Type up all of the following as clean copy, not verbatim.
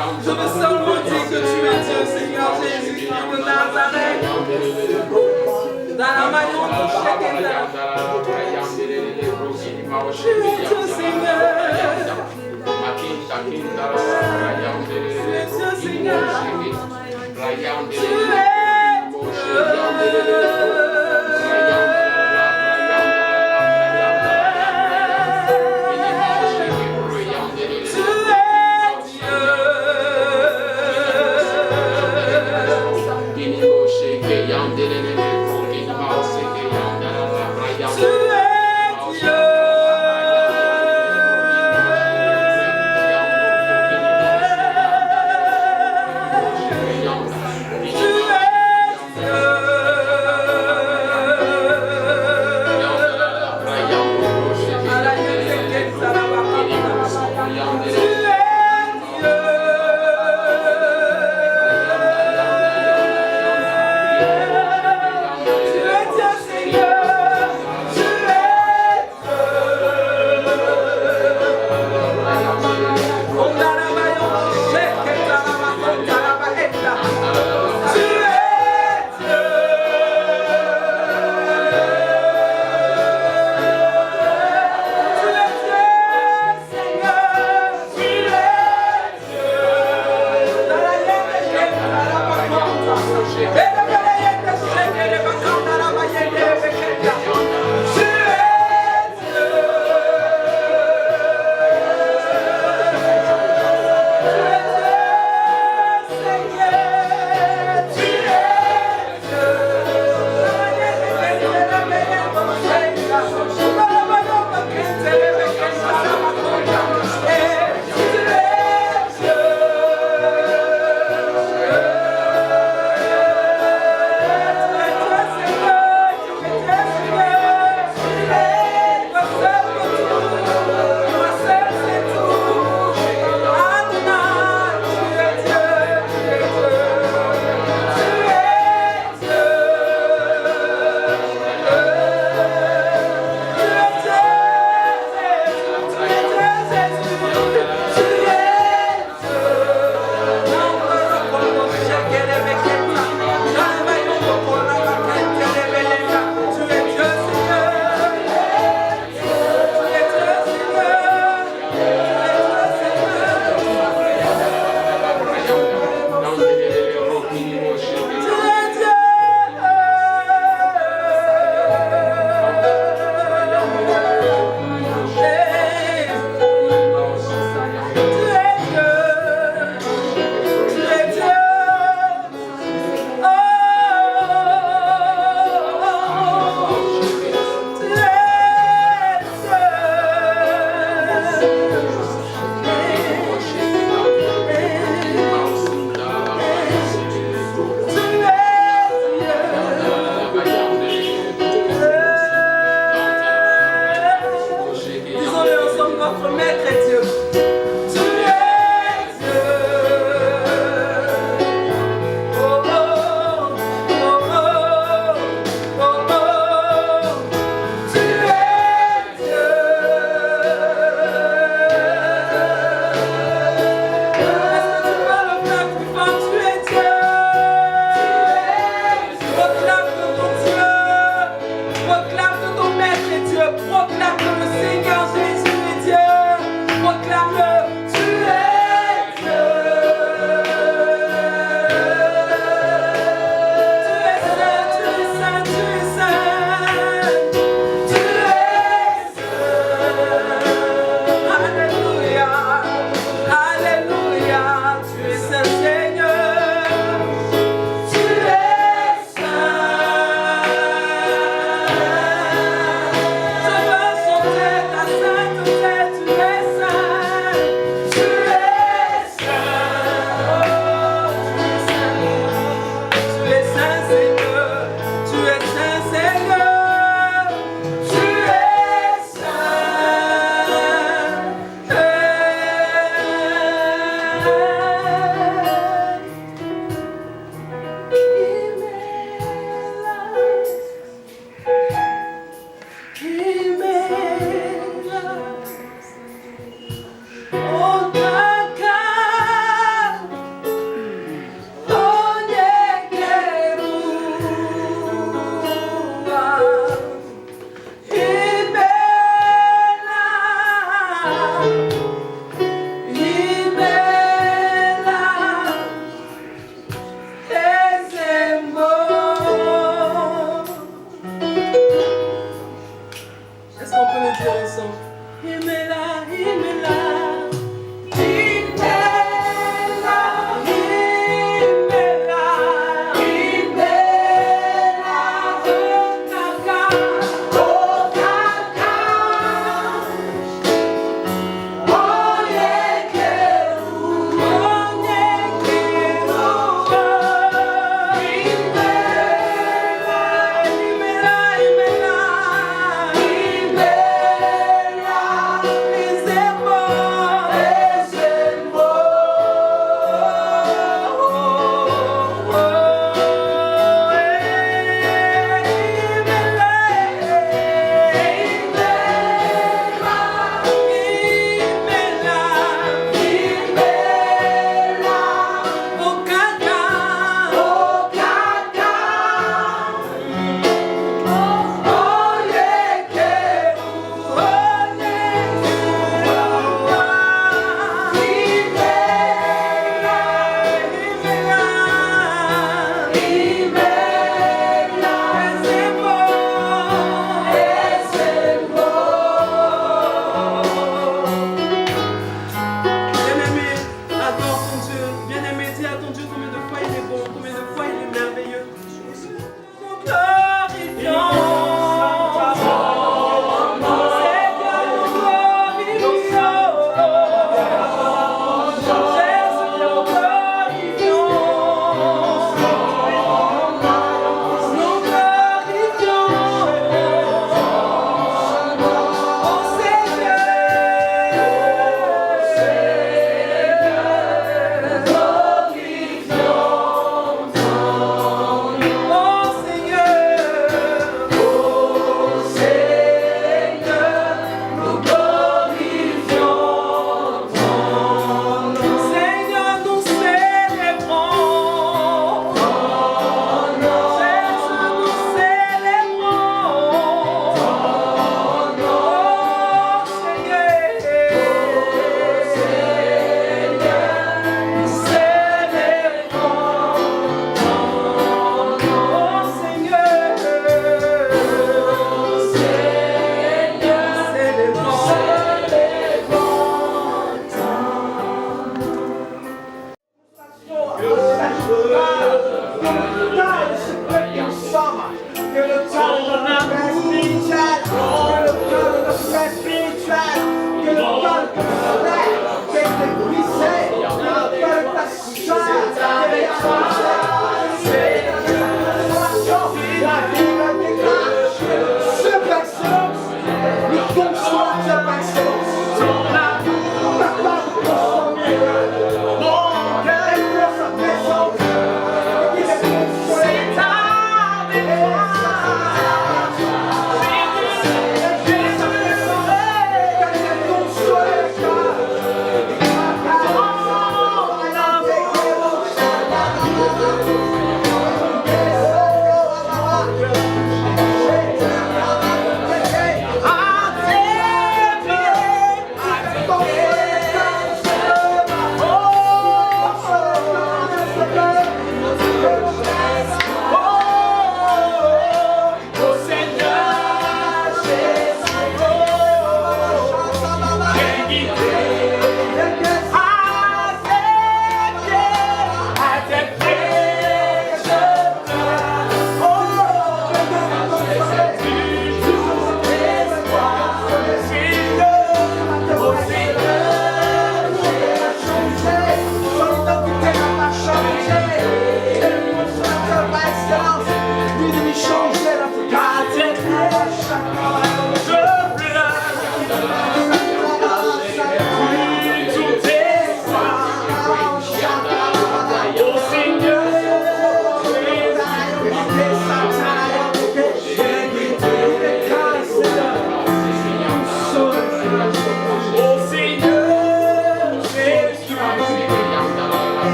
Je veux seulement dire que tu es Dieu, Seigneur Jésus-Christ de Nazareth. Dans la maillon de Shekinah. Tu es Dieu, Seigneur. Tu es Dieu, Seigneur. Tu es Dieu.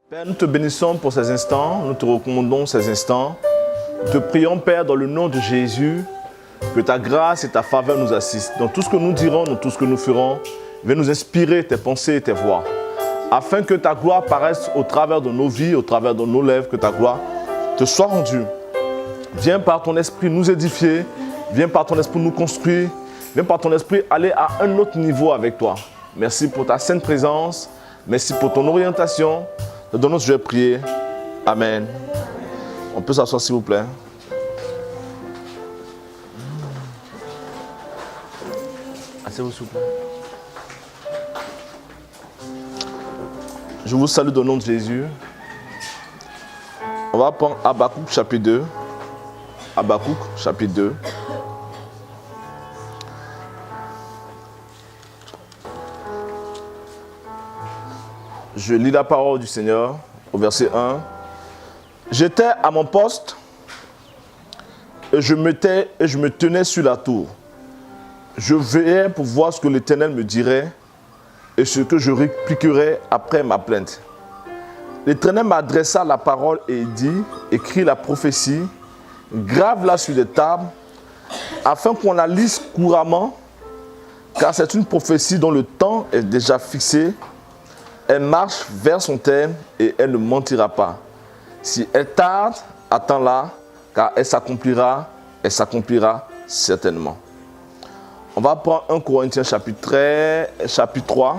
Père, nous te bénissons pour ces instants, nous te recommandons ces instants. Nous te prions, Père, dans le nom de Jésus, que ta grâce et ta faveur nous assistent. Dans tout ce que nous dirons, dans tout ce que nous ferons, viens nous inspirer tes pensées et tes voix, afin que ta gloire paraisse au travers de nos vies, au travers de nos lèvres, que ta gloire te soit rendue. Viens par ton esprit nous édifier, viens par ton esprit nous construire, viens par ton esprit aller à un autre niveau avec toi. Merci pour ta sainte présence, merci pour ton orientation. Nous donnons ce que je vais prier. Amen. On peut s'asseoir s'il vous plaît. Asseyez-vous s'il vous plaît. Je vous salue au nom de Jésus. On va prendre Habakkuk chapitre 2. Habakkuk chapitre 2. Je lis la parole du Seigneur au verset 1. J'étais à mon poste et je me tenais sur la tour. Je veillais pour voir ce que l'Éternel me dirait et ce que je répliquerais après ma plainte. L'Éternel m'adressa la parole et dit, écris la prophétie, grave-la sur des tables, afin qu'on la lise couramment, car c'est une prophétie dont le temps est déjà fixé. Elle marche vers son terme et elle ne mentira pas. Si elle tarde, attends-la, car elle s'accomplira certainement. On va prendre 1 Corinthiens chapitre 3.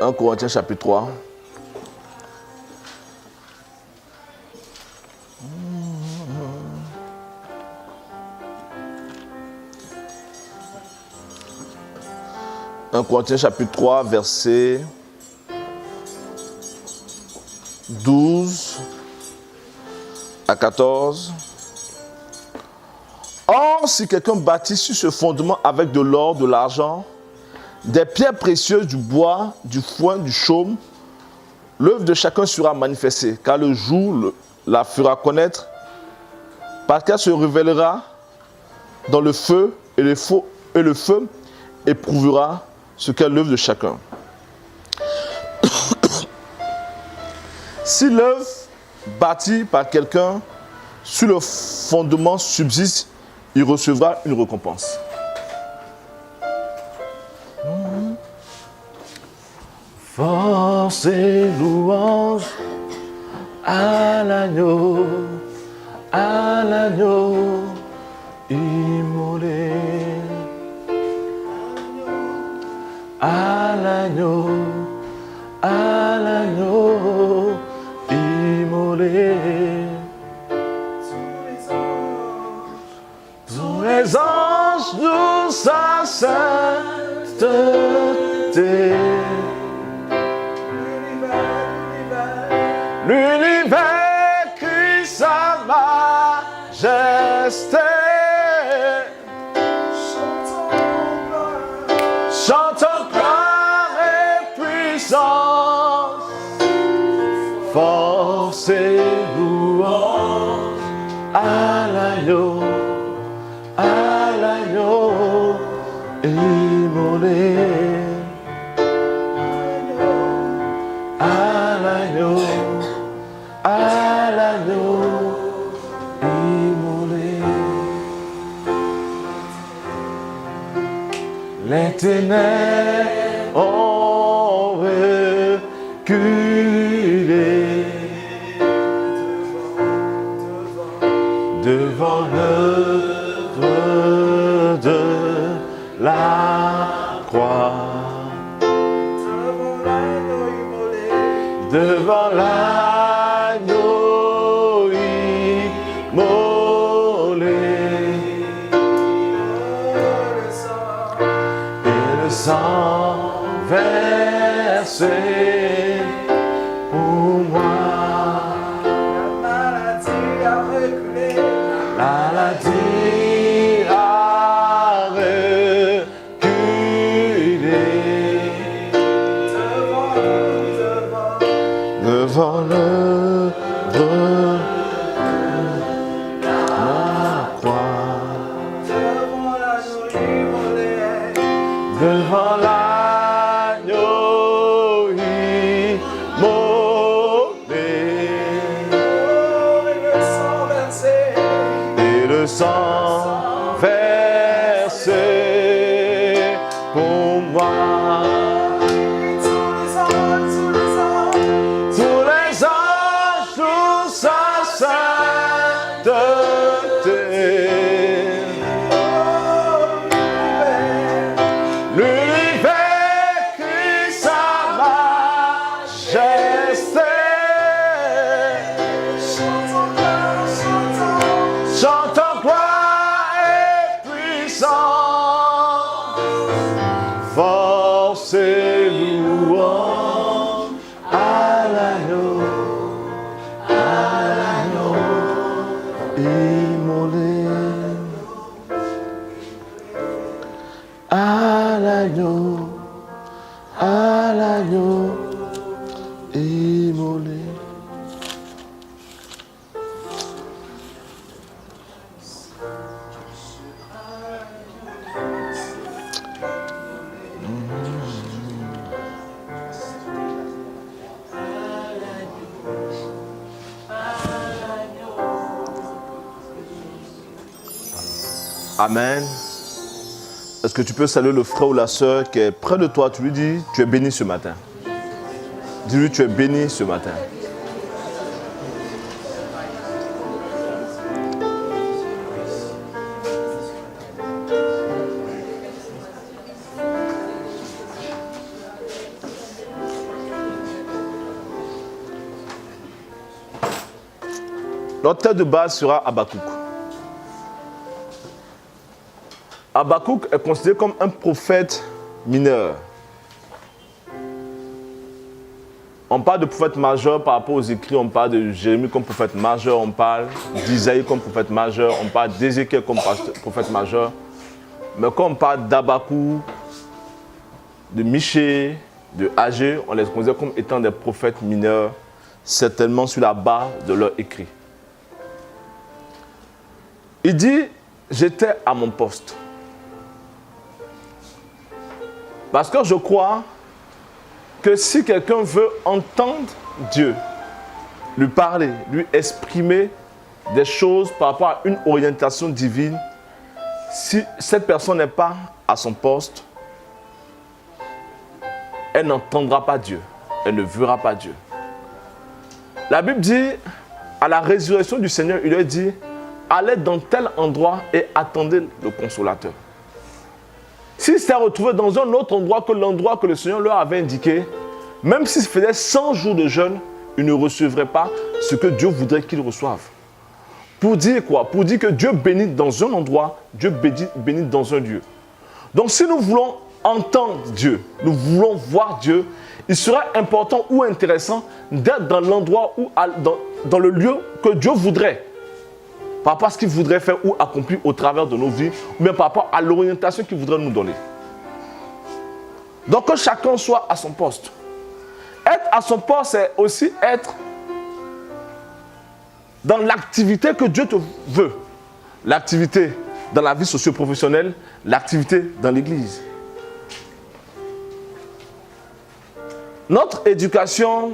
1 Corinthiens chapitre 3. Un Corinthiens chapitre 3, verset 12 à 14. Or, si quelqu'un bâtit sur ce fondement avec de l'or, de l'argent, des pierres précieuses, du bois, du foin, du chaume, l'œuvre de chacun sera manifestée, car le jour la fera connaître, parce qu'elle se révélera dans le feu, et le feu éprouvera ce qu'est l'œuvre de chacun. Si l'œuvre bâtie par quelqu'un sur le fondement subsiste, il recevra une récompense. Force et louange à l'agneau immolé. À l'agneau immolé. Tous les anges nous sa sainteté. L'univers crie sa majesté. Chantons gloire et puissance, force et louange à l'agneau immolé. À l'agneau immolé. Les ténèbres ont reculé devant l'œuvre de la croix, devant l'agneau immolé. Sang versé pour moi. La maladie a reculé. La maladie a reculé. Devant l'œuvre de la croix. Devant l'agneau à l'agneau immolé. Amen. Est-ce que tu peux saluer le frère ou la soeur qui est près de toi? Tu lui dis, tu es béni ce matin. Dis-lui, tu es béni ce matin. Notre thème de base sera Habakkuk. Habakkuk est considéré comme un prophète mineur. On parle de prophète majeur par rapport aux écrits, on parle de Jérémie comme prophète majeur, on parle d'Isaïe comme prophète majeur, on parle d'Ézéchiel comme prophète majeur. Mais quand on parle d'Habakkuk, de Michée, de Agé, on les considère comme étant des prophètes mineurs, certainement sur la base de leur écrit. Il dit, j'étais à mon poste. Parce que je crois que si quelqu'un veut entendre Dieu, lui parler, lui exprimer des choses par rapport à une orientation divine, si cette personne n'est pas à son poste, elle n'entendra pas Dieu, elle ne verra pas Dieu. La Bible dit, à la résurrection du Seigneur, il lui dit, allez dans tel endroit et attendez le Consolateur. S'il s'est retrouvé dans un autre endroit que l'endroit que le Seigneur leur avait indiqué, même s'il faisait 100 jours de jeûne, il ne recevrait pas ce que Dieu voudrait qu'il reçoive. Pour dire quoi? Pour dire que Dieu bénit dans un endroit, Dieu bénit dans un lieu. Donc si nous voulons entendre Dieu, nous voulons voir Dieu, il sera important ou intéressant d'être dans l'endroit ou dans le lieu que Dieu voudrait. Par rapport à ce qu'il voudrait faire ou accomplir au travers de nos vies, ou bien par rapport à l'orientation qu'il voudrait nous donner. Donc que chacun soit à son poste. Être à son poste, c'est aussi être dans l'activité que Dieu te veut. L'activité dans la vie socio-professionnelle, l'activité dans l'église. Notre éducation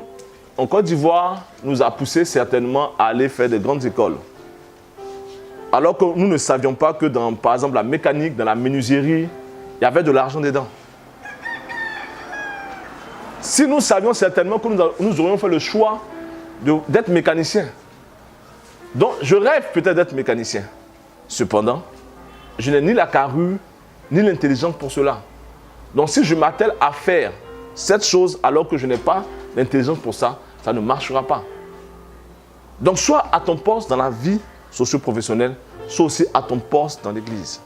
en Côte d'Ivoire nous a poussé certainement à aller faire des grandes écoles. Alors que nous ne savions pas que dans, par exemple, la mécanique, dans la menuiserie, il y avait de l'argent dedans. Si nous savions certainement que nous aurions fait le choix d'être mécanicien. Donc, je rêve peut-être d'être mécanicien. Cependant, je n'ai ni la carrure, ni l'intelligence pour cela. Donc, si je m'attelle à faire cette chose alors que je n'ai pas l'intelligence pour ça, ça ne marchera pas. Donc, sois à ton poste dans la vie socio-professionnelle, sois aussi à ton poste dans l'église.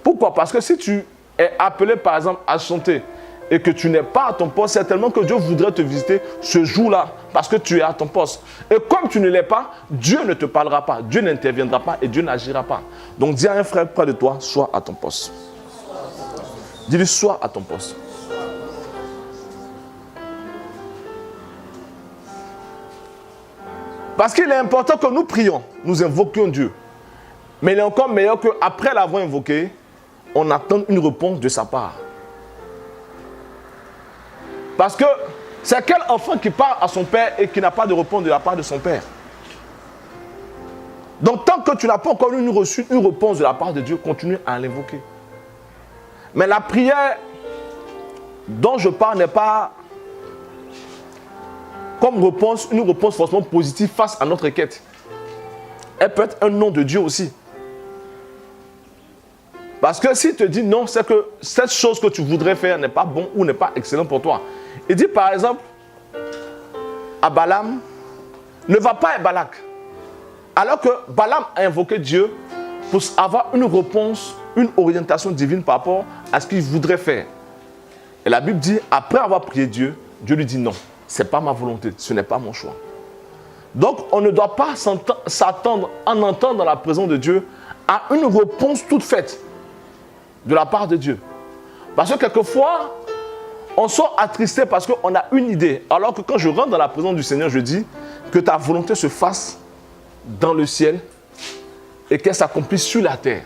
Pourquoi? Parce que si tu es appelé, par exemple, à chanter et que tu n'es pas à ton poste, certainement que Dieu voudrait te visiter ce jour-là parce que tu es à ton poste. Et comme tu ne l'es pas, Dieu ne te parlera pas, Dieu n'interviendra pas et Dieu n'agira pas. Donc dis à un frère près de toi, sois à ton poste. Dis-lui, sois à ton poste. Parce qu'il est important que nous prions, nous invoquions Dieu. Mais il est encore meilleur qu'après l'avoir invoqué, on attende une réponse de sa part. Parce que c'est quel enfant qui parle à son père et qui n'a pas de réponse de la part de son père? Donc tant que tu n'as pas encore reçu une réponse de la part de Dieu, continue à l'invoquer. Mais la prière dont je parle n'est pas comme réponse, une réponse forcément positive face à notre quête. Elle peut être un nom de Dieu aussi. Parce que s'il te dit non, c'est que cette chose que tu voudrais faire n'est pas bon ou n'est pas excellent pour toi. Il dit par exemple à Balaam, ne va pas à Balak. Alors que Balaam a invoqué Dieu pour avoir une réponse, une orientation divine par rapport à ce qu'il voudrait faire. Et la Bible dit, après avoir prié Dieu, Dieu lui dit non. Ce n'est pas ma volonté, ce n'est pas mon choix. Donc, on ne doit pas s'attendre en entrant dans la présence de Dieu à une réponse toute faite de la part de Dieu. Parce que quelquefois, on sort attristé parce qu'on a une idée. Alors que quand je rentre dans la présence du Seigneur, je dis que ta volonté se fasse dans le ciel et qu'elle s'accomplisse sur la terre.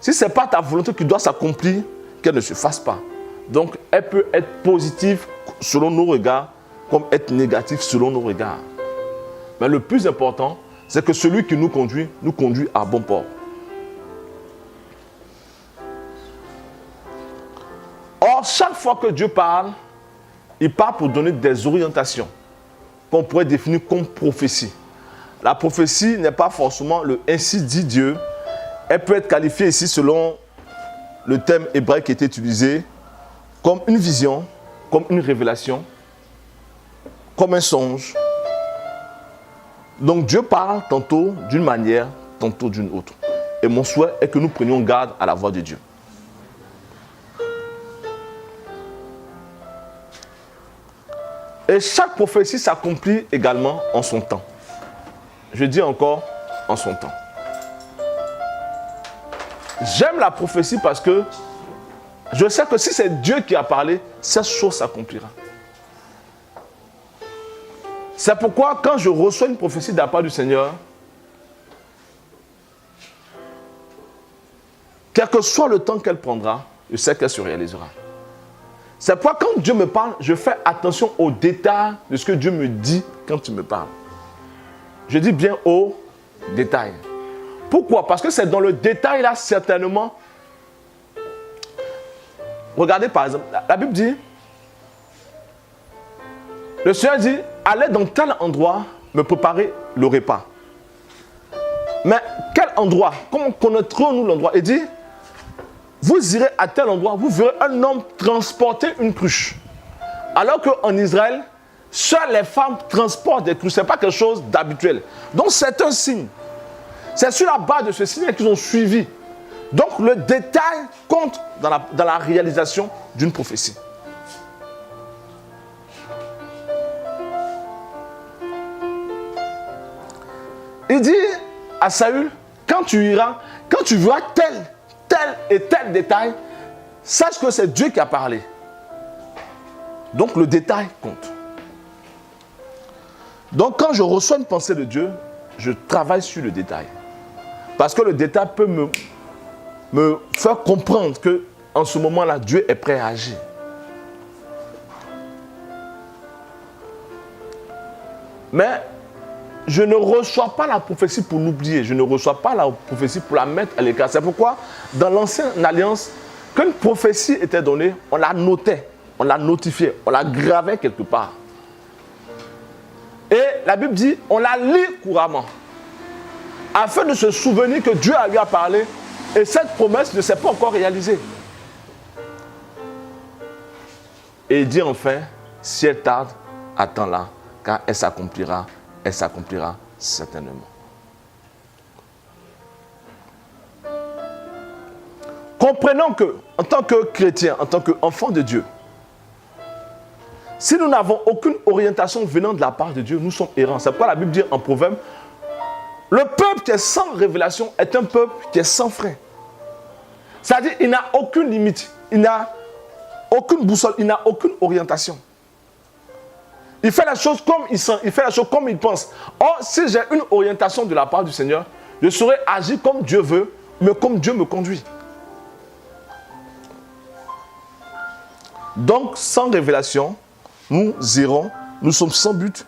Si ce n'est pas ta volonté qui doit s'accomplir, qu'elle ne se fasse pas. Donc, elle peut être positive selon nos regards, comme être négative selon nos regards. Mais le plus important, c'est que celui qui nous conduit à bon port. Or, chaque fois que Dieu parle, il parle pour donner des orientations qu'on pourrait définir comme prophétie. La prophétie n'est pas forcément le « ainsi dit Dieu ». Elle peut être qualifiée ici selon le thème hébraïque qui était utilisé comme une vision, comme une révélation, comme un songe. Donc Dieu parle tantôt d'une manière, tantôt d'une autre. Et mon souhait est que nous prenions garde à la voix de Dieu. Et chaque prophétie s'accomplit également en son temps. Je dis encore, en son temps. J'aime la prophétie parce que je sais que si c'est Dieu qui a parlé, cette chose s'accomplira. C'est pourquoi quand je reçois une prophétie de la part du Seigneur, quel que soit le temps qu'elle prendra, je sais qu'elle se réalisera. C'est pourquoi quand Dieu me parle, je fais attention aux détails de ce que Dieu me dit quand il me parle. Je dis bien aux détails. Pourquoi? Parce que c'est dans le détail là, certainement. Regardez par exemple, la Bible dit, le Seigneur dit, allez dans tel endroit me préparer le repas. Mais quel endroit? Comment connaîtrons-nous l'endroit? Il dit, vous irez à tel endroit, vous verrez un homme transporter une cruche. Alors qu'en Israël, seules les femmes transportent des cruches. Ce n'est pas quelque chose d'habituel. Donc c'est un signe. C'est sur la base de ce signe qu'ils ont suivi. Donc le détail compte dans la réalisation d'une prophétie. Il dit à Saül, quand tu iras, quand tu verras tel et tel détail, sache que c'est Dieu qui a parlé. Donc le détail compte. Donc quand je reçois une pensée de Dieu, je travaille sur le détail. Parce que le détail peut me faire comprendre qu'en ce moment-là, Dieu est prêt à agir. Mais je ne reçois pas la prophétie pour l'oublier. Je ne reçois pas la prophétie pour la mettre à l'écart. C'est pourquoi, dans l'ancienne alliance, quand une prophétie était donnée, on la notait, on la notifiait, on la gravait quelque part. Et la Bible dit, on la lit couramment. Afin de se souvenir que Dieu lui a parlé et cette promesse ne s'est pas encore réalisée. Et il dit enfin, si elle tarde, attends-la, car elle s'accomplira certainement. Comprenons que, en tant que chrétien, en tant qu'enfant de Dieu, si nous n'avons aucune orientation venant de la part de Dieu, nous sommes errants. C'est pourquoi la Bible dit en Proverbe, le peuple qui est sans révélation est un peuple qui est sans frein. C'est-à-dire qu'il n'a aucune limite, il n'a aucune boussole, il n'a aucune orientation. Il fait les choses comme il sent, il fait les choses comme il pense. Or, si j'ai une orientation de la part du Seigneur, je saurai agir comme Dieu veut, mais comme Dieu me conduit. Donc, sans révélation, nous irons, nous sommes sans but.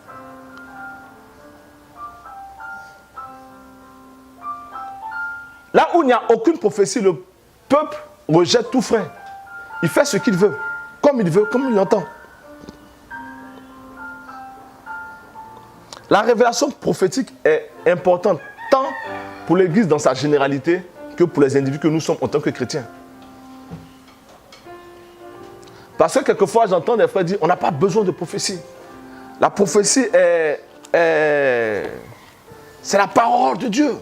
Là où il n'y a aucune prophétie, le peuple rejette tout frein. Il fait ce qu'il veut, comme il l'entend. La révélation prophétique est importante tant pour l'Église dans sa généralité que pour les individus que nous sommes en tant que chrétiens. Parce que quelquefois, j'entends des frères dire on n'a pas besoin de prophétie. La prophétie c'est la parole de Dieu.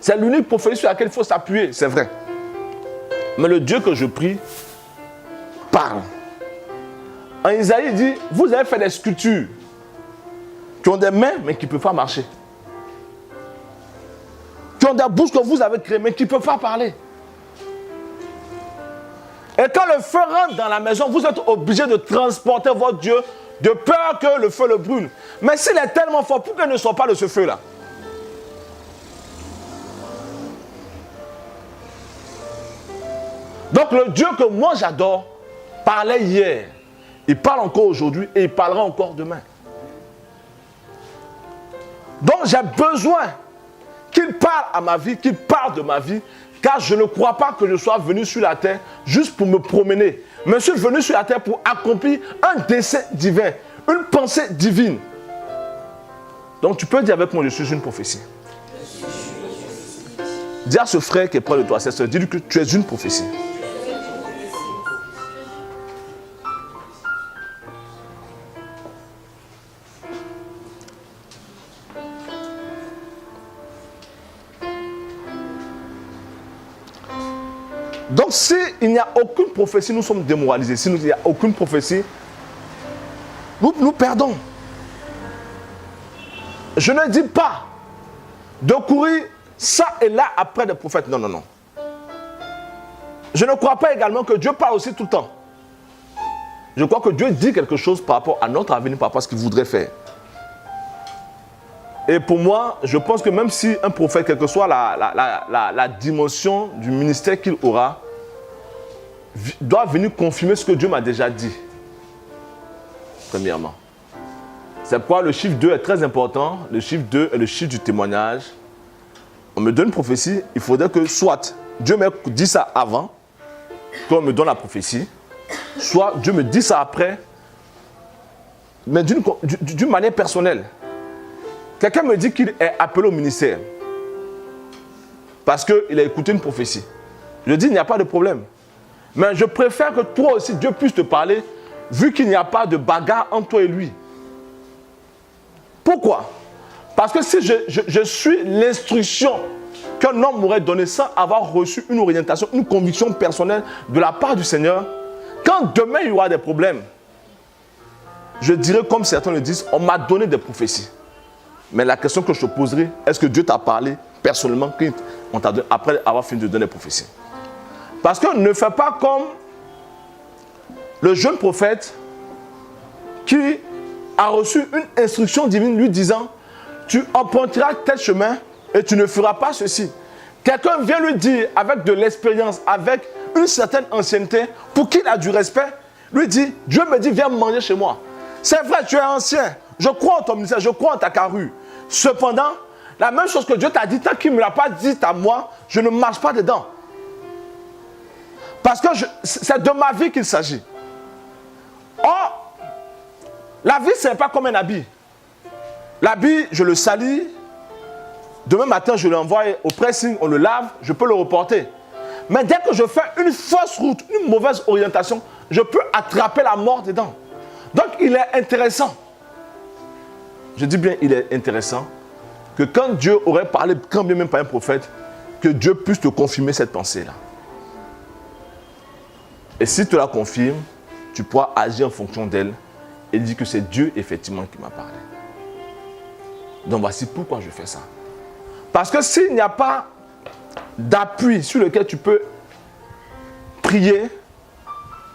C'est l'unique prophétie sur laquelle il faut s'appuyer, c'est vrai. Mais le Dieu que je prie parle. En Isaïe, il dit, vous avez fait des sculptures qui ont des mains mais qui ne peuvent pas marcher. Qui ont des bouches que vous avez créées mais qui ne peuvent pas parler. Et quand le feu rentre dans la maison, vous êtes obligé de transporter votre Dieu de peur que le feu le brûle. Mais s'il est tellement fort, pourquoi il ne sort pas de ce feu-là? Donc le Dieu que moi j'adore parlait hier, il parle encore aujourd'hui et il parlera encore demain. Donc j'ai besoin qu'il parle à ma vie, qu'il parle de ma vie, car je ne crois pas que je sois venu sur la terre juste pour me promener. Mais je suis venu sur la terre pour accomplir un dessein divin, une pensée divine. Donc tu peux dire avec moi, je suis une prophétie. Dis à ce frère qui est près de toi, cette soeur, dis-lui que tu es une prophétie. Donc, s'il n'y a aucune prophétie, nous sommes démoralisés. S'il n'y a aucune prophétie, nous perdons. Je ne dis pas de courir ça et là après des prophètes. Non, non, non. Je ne crois pas également que Dieu parle aussi tout le temps. Je crois que Dieu dit quelque chose par rapport à notre avenir, par rapport à ce qu'il voudrait faire. Et pour moi, je pense que même si un prophète, quelle que soit la dimension du ministère qu'il aura, doit venir confirmer ce que Dieu m'a déjà dit. Premièrement. C'est pourquoi le chiffre 2 est très important. Le chiffre 2 est le chiffre du témoignage. On me donne une prophétie, il faudrait que soit Dieu me dit ça avant, qu'on me donne la prophétie, soit Dieu me dit ça après, mais d'une manière personnelle. Quelqu'un me dit qu'il est appelé au ministère parce qu'il a écouté une prophétie. Je dis, il n'y a pas de problème. Mais je préfère que toi aussi, Dieu puisse te parler, vu qu'il n'y a pas de bagarre entre toi et lui. Pourquoi? Parce que si je suis l'instruction qu'un homme m'aurait donnée sans avoir reçu une orientation, une conviction personnelle de la part du Seigneur, quand demain il y aura des problèmes, je dirais comme certains le disent, on m'a donné des prophéties. Mais la question que je te poserai, est-ce que Dieu t'a parlé personnellement après avoir fini de donner des prophéties? Parce que ne fais pas comme le jeune prophète qui a reçu une instruction divine lui disant « Tu emprunteras tel chemin et tu ne feras pas ceci ». Quelqu'un vient lui dire avec de l'expérience, avec une certaine ancienneté, pour qu'il a du respect, lui dit « Dieu me dit viens manger chez moi ». C'est vrai, tu es ancien, je crois en ton ministère, je crois en ta carrure. Cependant, la même chose que Dieu t'a dit, tant qu'il ne me l'a pas dit à moi, je ne marche pas dedans. Parce que c'est de ma vie qu'il s'agit. Or, la vie, ce n'est pas comme un habit. L'habit, je le salis. Demain matin, je l'envoie au pressing, on le lave, je peux le reporter. Mais dès que je fais une fausse route, une mauvaise orientation, je peux attraper la mort dedans. Donc, il est intéressant. Je dis bien, il est intéressant que quand Dieu aurait parlé, quand bien même par un prophète, que Dieu puisse te confirmer cette pensée-là. Et si tu la confirmes, tu pourras agir en fonction d'elle et dire que c'est Dieu effectivement qui m'a parlé. Donc voici pourquoi je fais ça. Parce que s'il n'y a pas d'appui sur lequel tu peux prier,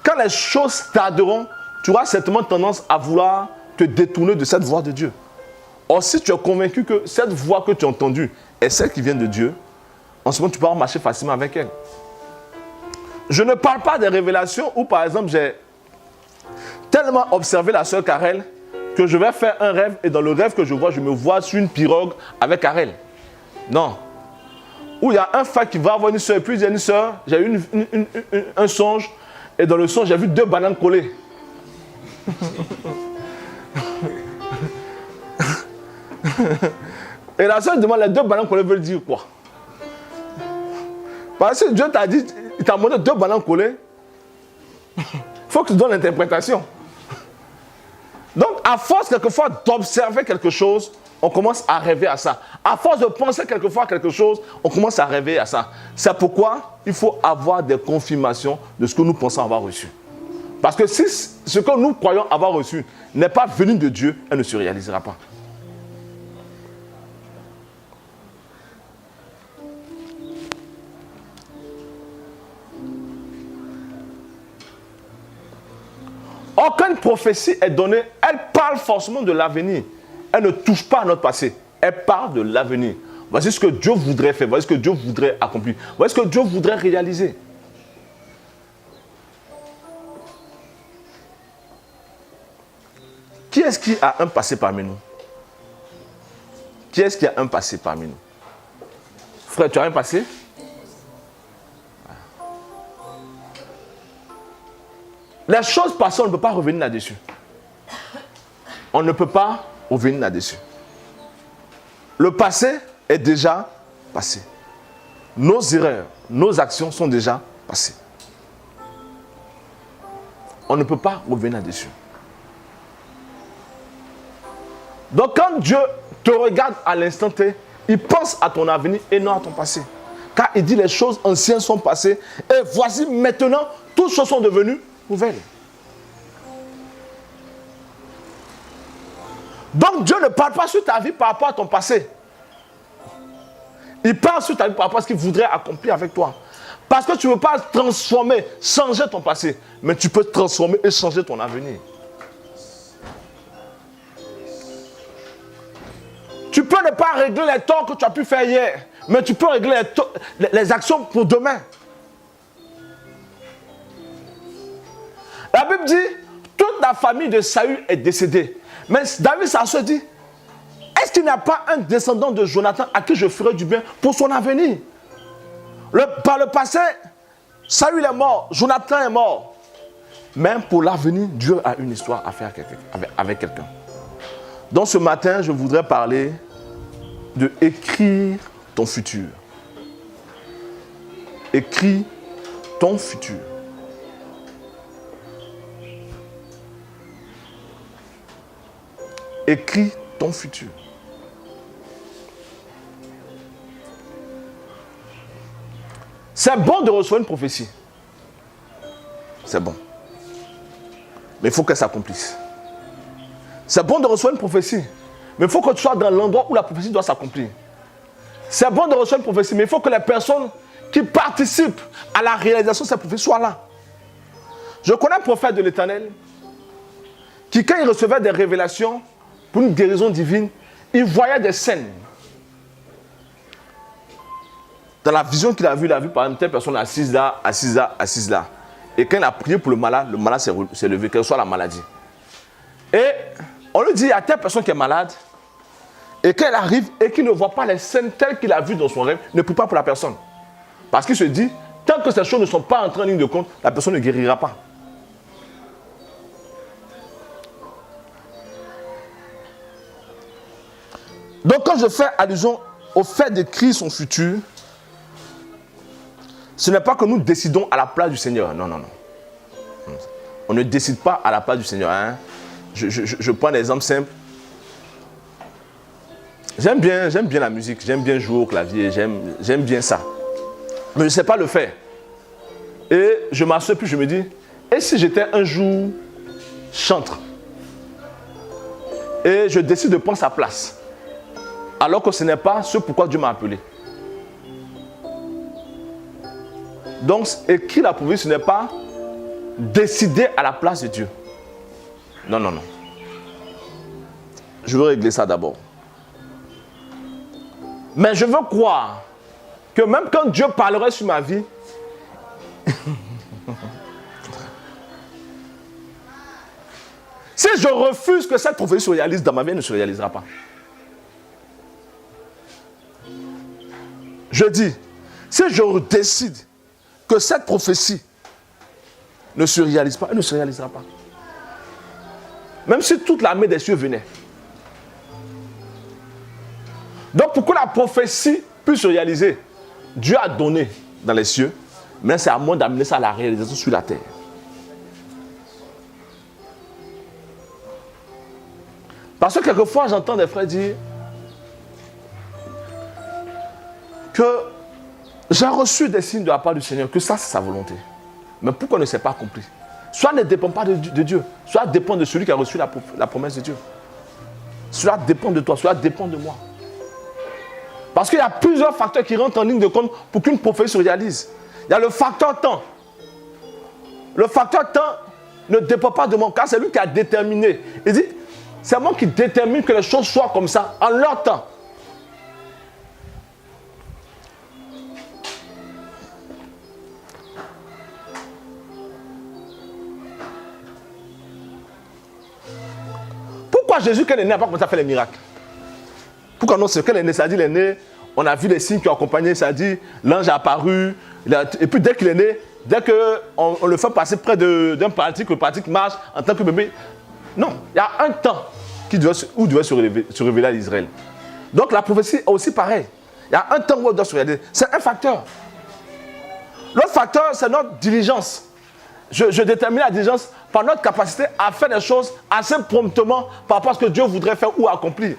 quand les choses tarderont, tu auras certainement tendance à vouloir te détourner de cette voie de Dieu. Or, si tu es convaincu que cette voix que tu as entendue est celle qui vient de Dieu, en ce moment, tu pourras marcher facilement avec elle. Je ne parle pas des révélations où, par exemple, j'ai tellement observé la sœur Karel que je vais faire un rêve et dans le rêve que je me vois sur une pirogue avec Karel. Non. Où il y a un frère qui va avoir une sœur, puis il y a une sœur, j'ai eu un songe et dans le songe, j'ai vu 2 bananes collées. Et la sœur demande, les 2 bananes collées veulent dire quoi? Parce que Dieu t'a dit, il t'a montré 2 bananes collées, il faut que tu donnes l'interprétation. Donc, à force quelquefois d'observer quelque chose, on commence à rêver à ça. À force de penser quelquefois à quelque chose, on commence à rêver à ça. C'est pourquoi il faut avoir des confirmations de ce que nous pensons avoir reçu. Parce que si ce que nous croyons avoir reçu n'est pas venu de Dieu, elle ne se réalisera pas. Or, quand une prophétie est donnée, elle parle forcément de l'avenir. Elle ne touche pas à notre passé. Elle parle de l'avenir. Voici ce que Dieu voudrait faire. Voici ce que Dieu voudrait accomplir. Voici ce que Dieu voudrait réaliser. Qui est-ce qui a un passé parmi nous? Qui est-ce qui a un passé parmi nous? Frère, tu as un passé? Les choses passées, on ne peut pas revenir là-dessus. On ne peut pas revenir là-dessus. Le passé est déjà passé. Nos erreurs, nos actions sont déjà passées. On ne peut pas revenir là-dessus. Donc quand Dieu te regarde à l'instant T, il pense à ton avenir et non à ton passé. Car il dit les choses anciennes sont passées et voici maintenant, toutes choses sont devenues nouvelles. Donc Dieu ne parle pas sur ta vie par rapport à ton passé. Il parle sur ta vie par rapport à ce qu'il voudrait accomplir avec toi. Parce que tu ne veux pas transformer, changer ton passé, mais tu peux transformer et changer ton avenir. Tu peux ne pas régler les torts que tu as pu faire hier, mais tu peux régler les actions pour demain. La Bible dit, toute la famille de Saül est décédée. Mais David se dit, est-ce qu'il n'y a pas un descendant de Jonathan à qui je ferai du bien pour son avenir? Par le passé, Saül est mort, Jonathan est mort. Même pour l'avenir, Dieu a une histoire à faire avec quelqu'un. Donc ce matin, je voudrais parler de écrire ton futur. Écris ton futur. Écris ton futur. C'est bon de recevoir une prophétie. C'est bon. Mais il faut qu'elle s'accomplisse. C'est bon de recevoir une prophétie. Mais il faut que tu sois dans l'endroit où la prophétie doit s'accomplir. C'est bon de recevoir une prophétie. Mais il faut que les personnes qui participent à la réalisation de cette prophétie soient là. Je connais un prophète de l'Éternel qui, quand il recevait des révélations pour une guérison divine, il voyait des scènes. Dans la vision qu'il a vue, il a vu par exemple telle personne assise là, assise là, assise là. Et quand il a prié pour le malade s'est levé, quelle soit la maladie. Et on lui dit, il y a telle personne qui est malade. Et quand elle arrive et qu'il ne voit pas les scènes telles qu'il a vues dans son rêve, il ne prie pas pour la personne. Parce qu'il se dit, tant que ces choses ne sont pas entrées en ligne de compte, la personne ne guérira pas. Donc quand je fais allusion au fait d'écrire son futur, ce n'est pas que nous décidons à la place du Seigneur. Non, non, non. On ne décide pas à la place du Seigneur. Hein. Je prends un exemple simple. J'aime bien la musique, j'aime bien jouer au clavier, j'aime bien ça. Mais je ne sais pas le faire. Et je m'assois puis je me dis, et si j'étais un jour chantre et je décide de prendre sa place, alors que ce n'est pas ce pourquoi Dieu m'a appelé. Donc, écrire la prophétie, ce n'est pas décider à la place de Dieu. Non, non, non. Je veux régler ça d'abord. Mais je veux croire que même quand Dieu parlerait sur ma vie, si je refuse que cette prophétie se réalise dans ma vie, elle ne se réalisera pas. Je dis, si je décide que cette prophétie ne se réalise pas, elle ne se réalisera pas. Même si toute l'armée des cieux venait. Donc pour que la prophétie puisse se réaliser, Dieu a donné dans les cieux, mais c'est à moi d'amener ça à la réalisation sur la terre. Parce que quelquefois j'entends des frères dire que j'ai reçu des signes de la part du Seigneur, que ça c'est sa volonté. Mais pourquoi ne s'est pas accompli? Soit ne dépend pas de Dieu, soit dépend de celui qui a reçu la promesse de Dieu. Soit dépend de toi, soit dépend de moi. Parce qu'il y a plusieurs facteurs qui rentrent en ligne de compte pour qu'une prophétie se réalise. Il y a le facteur temps. Le facteur temps, ne dépend pas de moi, car c'est lui qui a déterminé. Il dit, c'est moi qui détermine que les choses soient comme ça, en leur temps. Pourquoi Jésus, quand il est né, n'a pas commencé à faire les miracles? Pourquoi non? C'est quand il est né, ça dit, il est né, on a vu les signes qui ont accompagné, ça dit, l'ange est apparu, et puis dès qu'il est né, dès qu'on le fait passer près d'un paralytique, le paralytique marche en tant que bébé. Non, il y a un temps où il devait se révéler à Israël. Donc la prophétie est aussi pareil. Il y a un temps où il doit se révéler. C'est un facteur. L'autre facteur, c'est notre diligence. Je détermine la diligence par notre capacité à faire des choses assez promptement par rapport à ce que Dieu voudrait faire ou accomplir.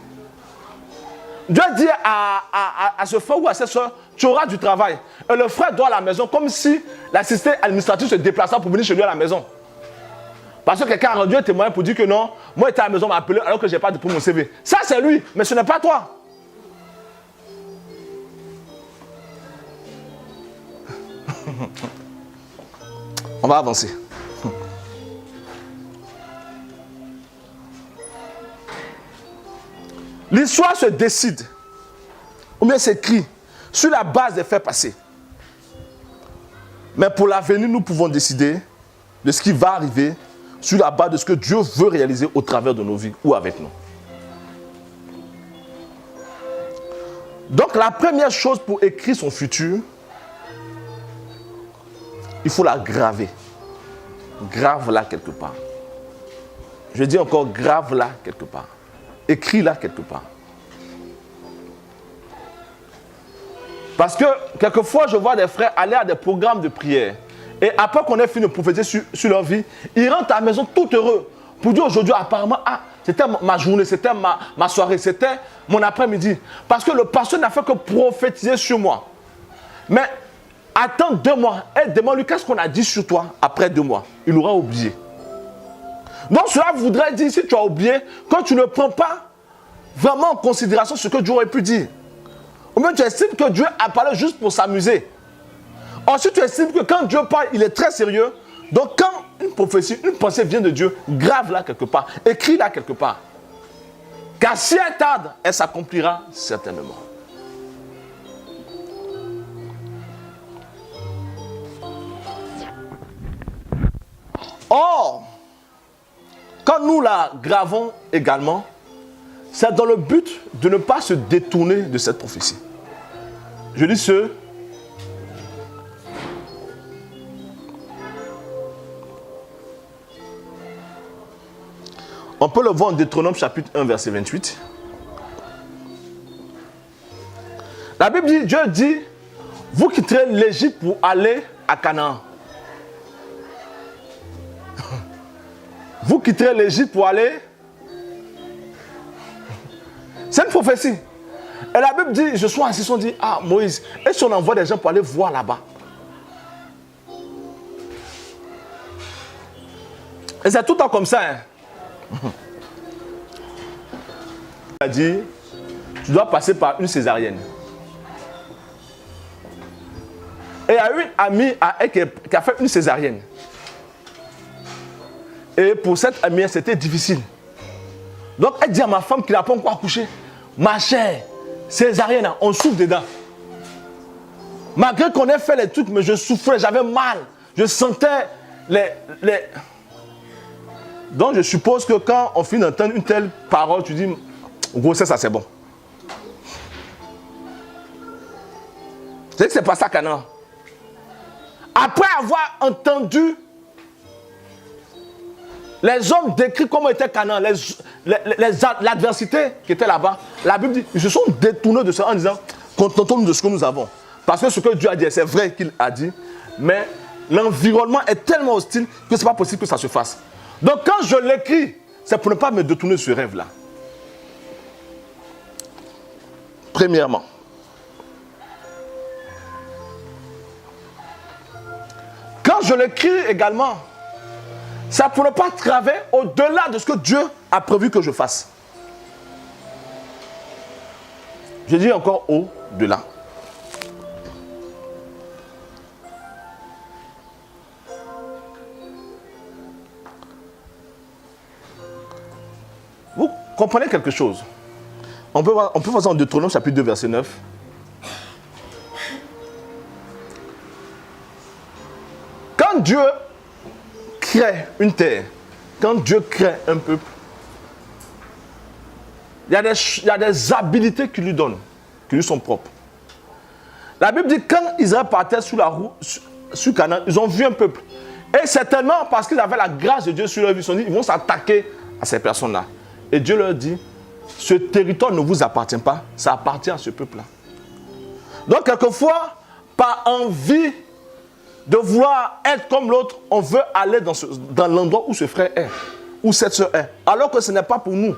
Dieu dit à ce frère ou à cette soeur, tu auras du travail. Et le frère doit à la maison comme si l'assistant administratif se déplaçait pour venir chez lui à la maison. Parce que quelqu'un a rendu un témoin pour dire que non, moi j'étais à la maison, m'a appelé alors que je n'ai pas pour mon CV. Ça c'est lui, mais ce n'est pas toi. On va avancer. L'histoire se décide, ou bien s'écrit, sur la base des faits passés. Mais pour l'avenir, nous pouvons décider de ce qui va arriver sur la base de ce que Dieu veut réaliser au travers de nos vies ou avec nous. Donc la première chose pour écrire son futur, il faut la graver. Grave-la quelque part. Je dis encore, grave-la quelque part. Écris-la quelque part. Parce que quelquefois, je vois des frères aller à des programmes de prière. Et après qu'on ait fini de prophétiser sur leur vie, ils rentrent à la maison tout heureux. Pour dire aujourd'hui, apparemment, c'était ma journée, c'était ma soirée, c'était mon après-midi. Parce que le pasteur n'a fait que prophétiser sur moi. Mais attends 2 mois et demande-lui qu'est-ce qu'on a dit sur toi après 2 mois. Il aura oublié. Donc cela voudrait dire, si tu as oublié, que tu ne prends pas vraiment en considération ce que Dieu aurait pu dire. Ou bien tu estimes que Dieu a parlé juste pour s'amuser. Ensuite tu estimes que quand Dieu parle, il est très sérieux. Donc quand une prophétie, une pensée vient de Dieu, grave-la quelque part, écris-la quelque part. Car si elle tarde, elle s'accomplira certainement. Or, quand nous la gravons également, c'est dans le but de ne pas se détourner de cette prophétie. Je lis on peut le voir en Deutéronome chapitre 1 verset 28. La Bible dit, Dieu dit, vous quitterez l'Égypte pour aller à Canaan. Vous quitterez l'Égypte pour aller. C'est une prophétie. Et la Bible dit, je suis assis, on dit, ah Moïse, et si on envoie des gens pour aller voir là-bas? Et c'est tout le temps comme ça. Il a dit, tu dois passer par une césarienne. Et il y a une amie à elle qui a fait une césarienne. Et pour cette amie, c'était difficile. Donc elle dit à ma femme qui n'a pas encore accouché, ma chère, césarienne, on souffre dedans. Malgré qu'on ait fait les trucs, mais je souffrais, j'avais mal. Je sentais les... Donc je suppose que quand on finit d'entendre une telle parole, tu dis, grossesse, ça c'est bon. C'est que c'est pas ça, Canaan. Après avoir entendu les hommes décrits comment était Canaan, l'adversité qui était là-bas, la Bible dit, ils se sont détournés de ça en disant, contentons-nous de ce que nous avons. Parce que ce que Dieu a dit, c'est vrai qu'il a dit, mais l'environnement est tellement hostile que ce n'est pas possible que ça se fasse. Donc quand je l'écris, c'est pour ne pas me détourner de ce rêve-là. Premièrement. Quand je l'écris également, c'est pour ne pas travailler au-delà de ce que Dieu a prévu que je fasse. Je dis encore au-delà. comprenez quelque chose. On peut voir ça en Deutéronome chapitre 2, verset 9. Quand Dieu crée une terre, quand Dieu crée un peuple, il y a des habilités qu'il lui donne, qui lui sont propres. La Bible dit que quand Israël partait sur la route, sur Canaan, ils ont vu un peuple. Et certainement parce qu'ils avaient la grâce de Dieu sur leur vie, ils se sont dit, ils vont s'attaquer à ces personnes-là. Et Dieu leur dit, ce territoire ne vous appartient pas, ça appartient à ce peuple-là. Donc quelquefois, par envie de vouloir être comme l'autre, on veut aller dans l'endroit où ce frère est, où cette soeur est, alors que ce n'est pas pour nous.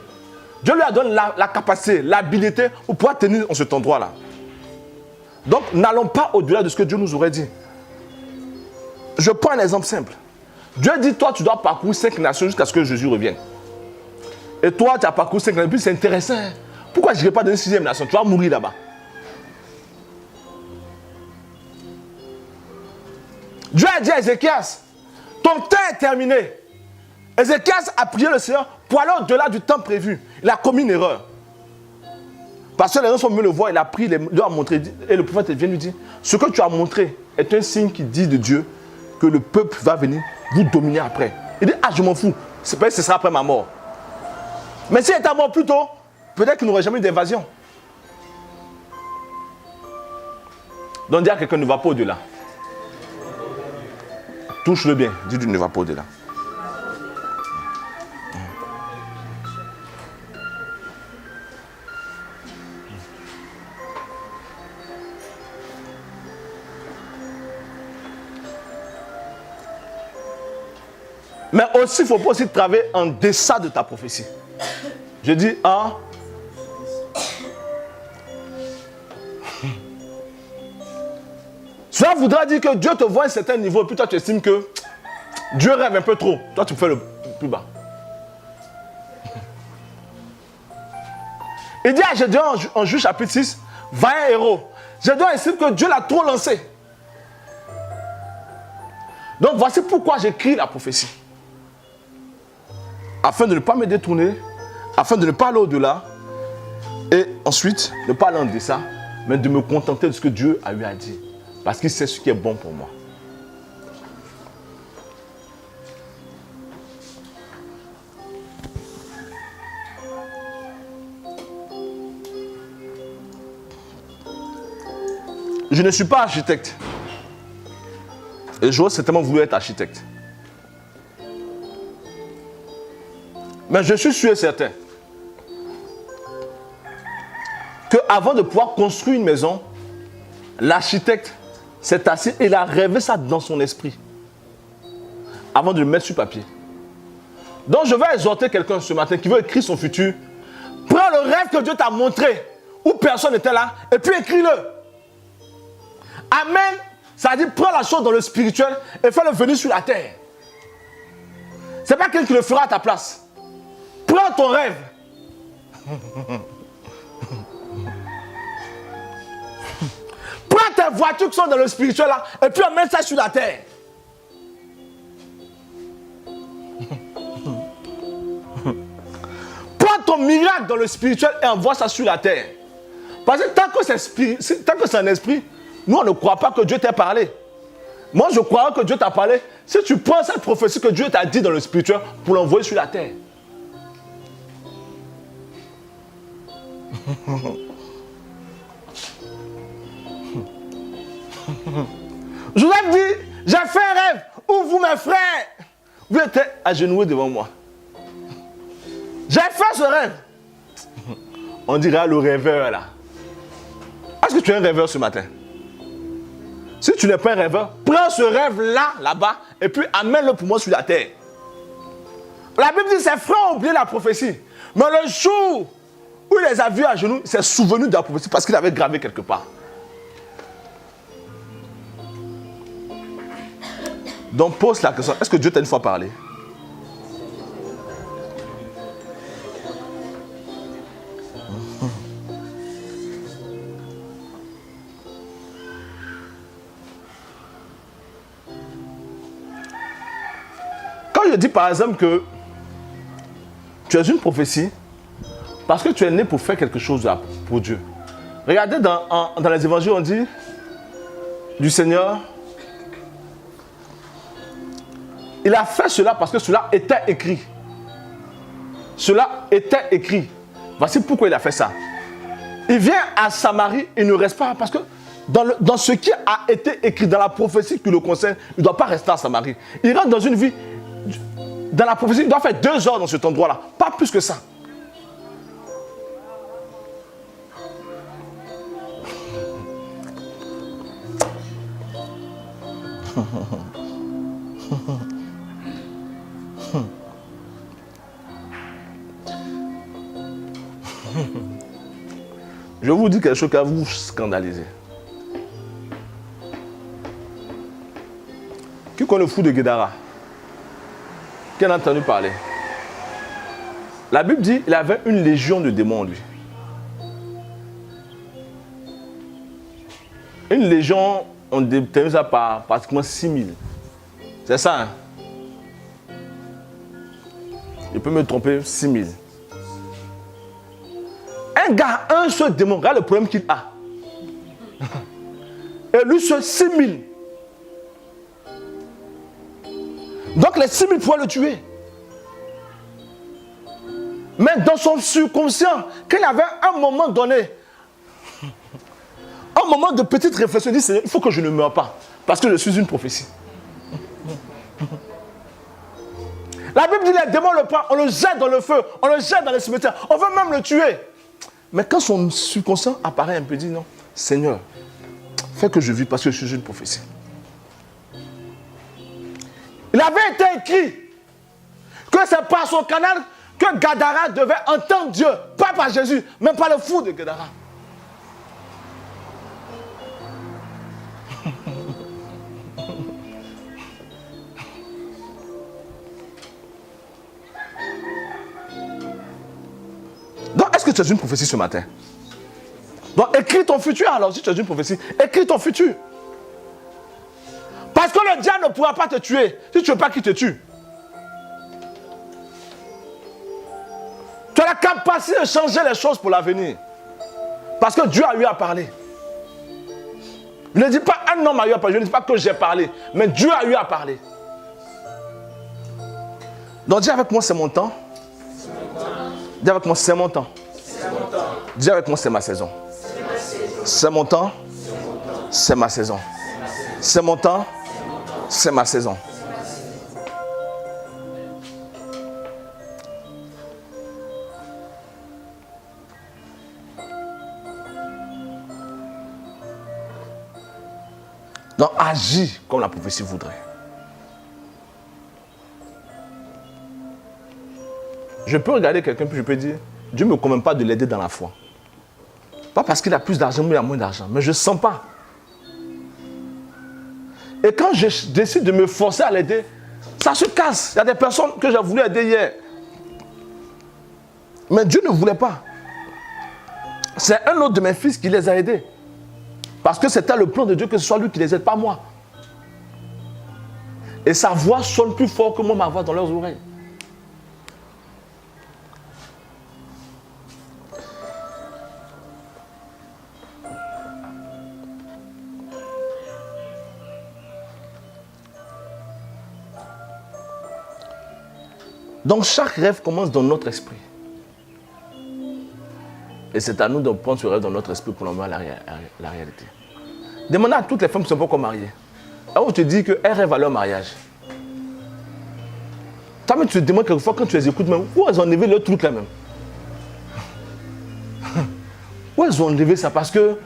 Dieu lui a donné la capacité, l'habilité pour pouvoir tenir en cet endroit-là. Donc, n'allons pas au-delà de ce que Dieu nous aurait dit. Je prends un exemple simple. Dieu dit, toi, tu dois parcourir 5 nations jusqu'à ce que Jésus revienne. Et toi, tu as parcouru 5 nations. Puis c'est intéressant. Hein? Pourquoi je n'irai pas dans une 6e nation? Tu vas mourir là-bas. Dieu a dit à Ézéchias, ton temps est terminé. Ézéchias a prié le Seigneur pour aller au-delà du temps prévu. Il a commis une erreur. Parce que les gens sont venus le voir, il a pris, il leur a montré, et le prophète vient lui dire, ce que tu as montré est un signe qui dit de Dieu que le peuple va venir vous dominer après. Il dit, ah je m'en fous, c'est pas, ce sera après ma mort. Mais s'il était mort plus tôt, peut-être qu'il n'aurait jamais eu d'invasion. Donc dis à quelqu'un, ne va pas au-delà. Touche-le bien, dis-lui, ne va pas au-delà. Mais aussi, il ne faut pas aussi travailler en deçà de ta prophétie. Je dis, ah, cela voudra dire que Dieu te voit à un certain niveau, et puis toi tu estimes que Dieu rêve un peu trop. Toi tu fais le plus bas. Il dit à Gédéon en Juge chapitre 6, vaillant héros. Gédéon estime que Dieu l'a trop lancé. Donc voici pourquoi j'écris la prophétie. Afin de ne pas me détourner, afin de ne pas aller au-delà, et ensuite, ne pas aller en deçà, mais de me contenter de ce que Dieu a eu à dire. Parce qu'il sait ce qui est bon pour moi. Je ne suis pas architecte. Et j'aurais certainement voulu être architecte. Mais je suis sûr et certain qu'avant de pouvoir construire une maison, l'architecte s'est assis et il a rêvé ça dans son esprit avant de le mettre sur papier. Donc je vais exhorter quelqu'un ce matin qui veut écrire son futur. Prends le rêve que Dieu t'a montré où personne n'était là et puis écris-le. Amen. Ça veut dire prends la chose dans le spirituel et fais-le venir sur la terre. Ce n'est pas quelqu'un qui le fera à ta place. Prends ton rêve. Prends tes voitures qui sont dans le spirituel là et puis mets ça sur la terre. Prends ton miracle dans le spirituel et envoie ça sur la terre. Parce que tant que c'est un esprit, nous on ne croit pas que Dieu t'ait parlé. Moi je crois que Dieu t'a parlé si tu prends cette prophétie que Dieu t'a dit dans le spirituel pour l'envoyer sur la terre. Je vous ai dit, j'ai fait un rêve où vous, mes frères, vous étiez agenouillés devant moi. J'ai fait ce rêve. On dirait le rêveur là. Est-ce que tu es un rêveur ce matin? Si tu n'es pas un rêveur, prends ce rêve là, là-bas, et puis amène-le pour moi sur la terre. La Bible dit, ses frères ont oublié la prophétie. Mais le jour où il les a vus à genoux, il s'est souvenu de la prophétie parce qu'il avait gravé quelque part. Donc pose la question, est-ce que Dieu t'a une fois parlé? Quand je dis par exemple que tu as une prophétie, Parce que tu es né pour faire quelque chose là, pour Dieu. Regardez dans les évangiles, on dit du Seigneur, il a fait cela parce que cela était écrit. Cela était écrit. Voici pourquoi il a fait ça. Il vient à Samarie, il ne reste pas parce que dans ce qui a été écrit, dans la prophétie qui le concerne, il ne doit pas rester à Samarie. Il rentre dans une vie, dans la prophétie, il doit faire 2 heures dans cet endroit-là, pas plus que ça. Je vous dis quelque chose qui va vous scandaliser. Qui connaît le fou de Guédara? Qui en a entendu parler? La Bible dit qu'il avait une légion de démons en lui. Une légion, on détermine ça par pratiquement 6000. C'est ça, hein? Je peux me tromper, 6000. Un gars, un seul démon, regarde le problème qu'il a. Et lui, c'est 6000. Donc les 6000 pouvaient le tuer. Mais dans son subconscient, qu'il avait un moment donné, un moment de petite réflexion, il dit, Seigneur, il faut que je ne meure pas, parce que je suis une prophétie. La Bible dit, les démons le prennent, on le jette dans le feu, on le jette dans les cimetières, on veut même le tuer. Mais quand son subconscient apparaît un peu, il dit, non, Seigneur, fais que je vis parce que je suis une prophétie. Il avait été écrit que c'est par son canal que Gadara devait entendre Dieu, pas par Jésus, mais par le fou de Gadara. Donc, est-ce que tu as une prophétie ce matin? Donc, écris ton futur alors, si tu as une prophétie. Écris ton futur. Parce que le diable ne pourra pas te tuer si tu ne veux pas qu'il te tue. Tu as la capacité de changer les choses pour l'avenir. Parce que Dieu a eu à parler. Je ne dis pas un homme a eu à parler, je ne dis pas que j'ai parlé, mais Dieu a eu à parler. Donc dis avec moi, c'est mon temps. Dis avec moi, c'est mon temps. Dis avec moi, c'est ma saison. C'est mon temps, c'est ma saison. C'est mon temps, c'est ma saison. Donc agis comme la prophétie voudrait. Je peux regarder quelqu'un puis je peux dire, Dieu ne me convainc pas de l'aider dans la foi. Pas parce qu'il a plus d'argent ou il a moins d'argent, mais je ne sens pas. Et quand je décide de me forcer à l'aider, ça se casse. Il y a des personnes que j'ai voulu aider hier. Mais Dieu ne voulait pas. C'est un autre de mes fils qui les a aidés. Parce que c'était le plan de Dieu que ce soit lui qui les aide, pas moi. Et sa voix sonne plus fort que moi, ma voix dans leurs oreilles. Donc chaque rêve commence dans notre esprit. Et c'est à nous de prendre ce rêve dans notre esprit pour l'emmener à la réalité. Demandez à toutes les femmes qui ne sont pas encore mariées. Alors on te dit qu'elles rêvent à leur mariage. Toi même tu te demandes quelquefois quand tu les écoutes même, où elles ont enlevé leur truc là même. Où elles ont enlevé ça parce que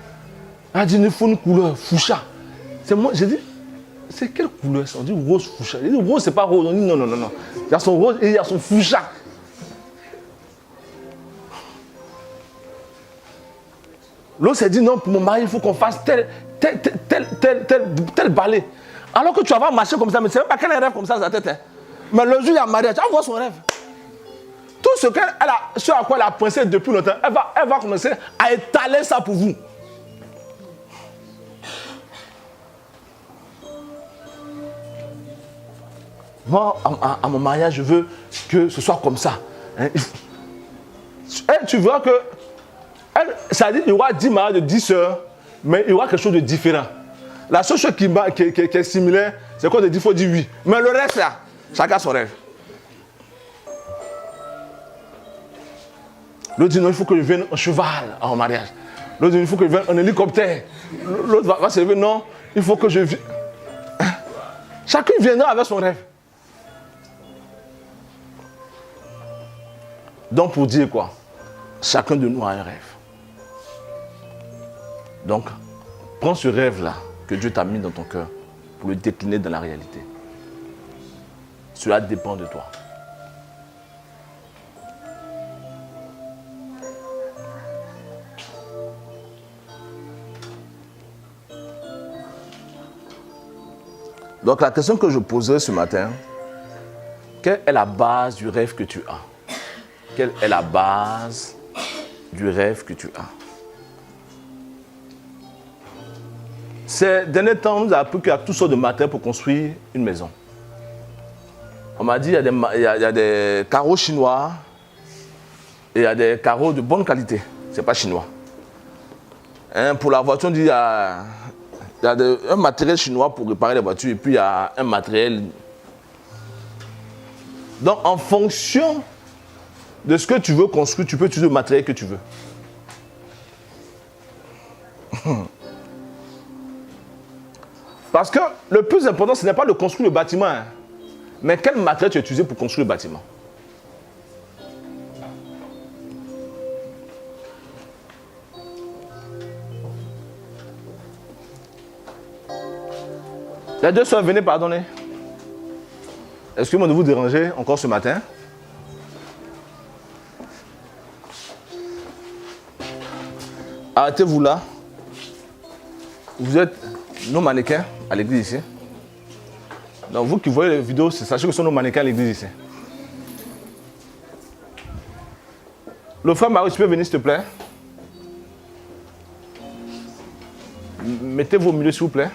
elle dit il faut une couleur fuchsia. C'est moi, j'ai dit, c'est quelle couleur ça? On dit rose fuchsia. J'ai dit rose c'est pas rose. On dit non. Il y a son rose et il y a son fuchsia. L'autre s'est dit non, pour mon mari, il faut qu'on fasse tel balai. Alors que tu vas marcher comme ça, mais c'est même pas qu'elle rêve comme ça dans sa tête. Hein. Mais le jour il y a mariage, tu vas voir son rêve. Tout ce à quoi elle a pensé depuis longtemps, elle va commencer à étaler ça pour vous. Moi, à mon mariage, je veux que ce soit comme ça. Hein. tu vois que ça dit qu'il y aura 10 mariages de 10 sœurs, mais il y aura quelque chose de différent. La seule chose qui est similaire, c'est qu'on te dit qu'il faut dire oui. Mais le reste là, chacun son rêve. L'autre dit non, il faut que je vienne en cheval en mariage. L'autre dit il faut que je vienne en hélicoptère. L'autre va se lever, non, il faut que je vienne. Chacun viendra avec son rêve. Donc pour dire quoi? Chacun de nous a un rêve. Donc, prends ce rêve-là que Dieu t'a mis dans ton cœur pour le décliner dans la réalité. Cela dépend de toi. Donc la question que je poserai ce matin, quelle est la base du rêve que tu as? Quelle est la base du rêve que tu as? Ces derniers temps, on nous a appris qu'il y a toutes sortes de matériel pour construire une maison. On m'a dit qu'il y a des carreaux chinois et il y a des carreaux de bonne qualité. Ce n'est pas chinois. Pour la voiture, on dit qu'il y a un matériel chinois pour réparer les voitures et puis il y a un matériel. Donc en fonction de ce que tu veux construire, tu peux utiliser le matériel que tu veux. Parce que le plus important, ce n'est pas de construire le bâtiment, hein, mais quel matériel tu as utilisé pour construire le bâtiment. Les deux sœurs, venez pardonner. Excusez-moi de vous déranger encore ce matin. Arrêtez-vous là. Vous êtes nos mannequins à l'église ici. Donc vous qui voyez les vidéos, sachez que ce sont nos mannequins à l'église ici. Le frère Marie, tu peux venir s'il te plaît? Mettez-vous au milieu s'il vous plaît.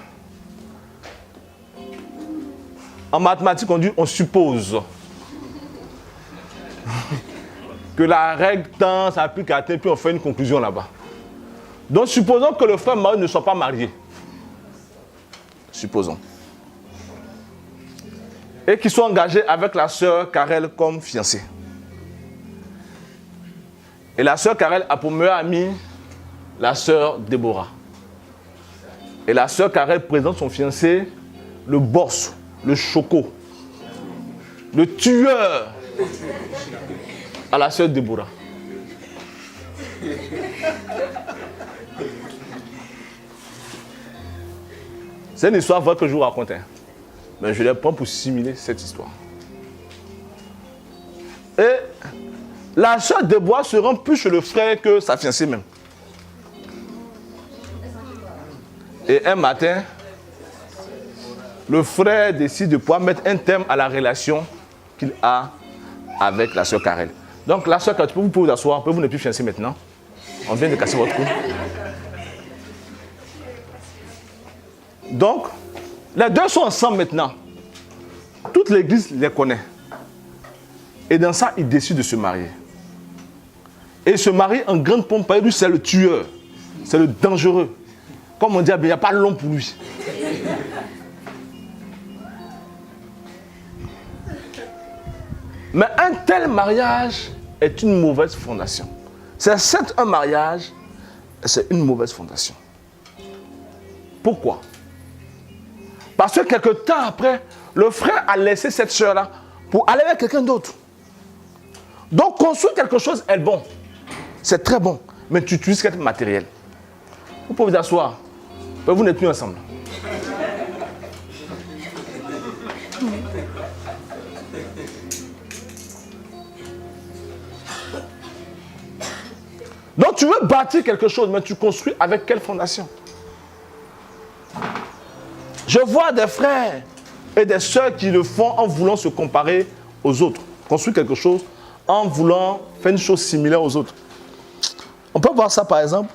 En mathématiques, on suppose que la règle tant s'applique à tel, puis on fait une conclusion là-bas. Donc supposons que le frère Marie ne soit pas marié. Supposons. Et qu'il soit engagé avec la sœur Karel comme fiancée. Et la sœur Karel a pour meilleure amie la sœur Déborah. Et la sœur Karel présente son fiancé, le boss, le choco, le tueur, à la sœur Déborah. C'est une histoire vraie que je vous raconte. Mais je la prends pour simuler cette histoire. Et la sœur Déborah se rend plus chez le frère que sa fiancée même. Et un matin, le frère décide de pouvoir mettre un terme à la relation qu'il a avec la sœur Karel. Donc la sœur Karel, vous pouvez vous asseoir, vous n'êtes plus fiancée maintenant. On vient de casser votre cou. Donc, les deux sont ensemble maintenant. Toute l'église les connaît. Et dans ça, ils décident de se marier. Et ils se marient en grande pompe. Lui, c'est le tueur. C'est le dangereux. Comme on dit, il n'y a pas long pour lui. Mais un tel mariage est une mauvaise fondation. C'est certes un mariage, c'est une mauvaise fondation. Pourquoi? Parce que quelque temps après, le frère a laissé cette soeur-là pour aller avec quelqu'un d'autre. Donc construire quelque chose est bon. C'est très bon. Mais tu utilises quel matériel? Vous pouvez vous asseoir. Vous n'êtes plus ensemble. Donc tu veux bâtir quelque chose, mais tu construis avec quelle fondation? Je vois des frères et des sœurs qui le font en voulant se comparer aux autres. Construire quelque chose en voulant faire une chose similaire aux autres. On peut voir ça par exemple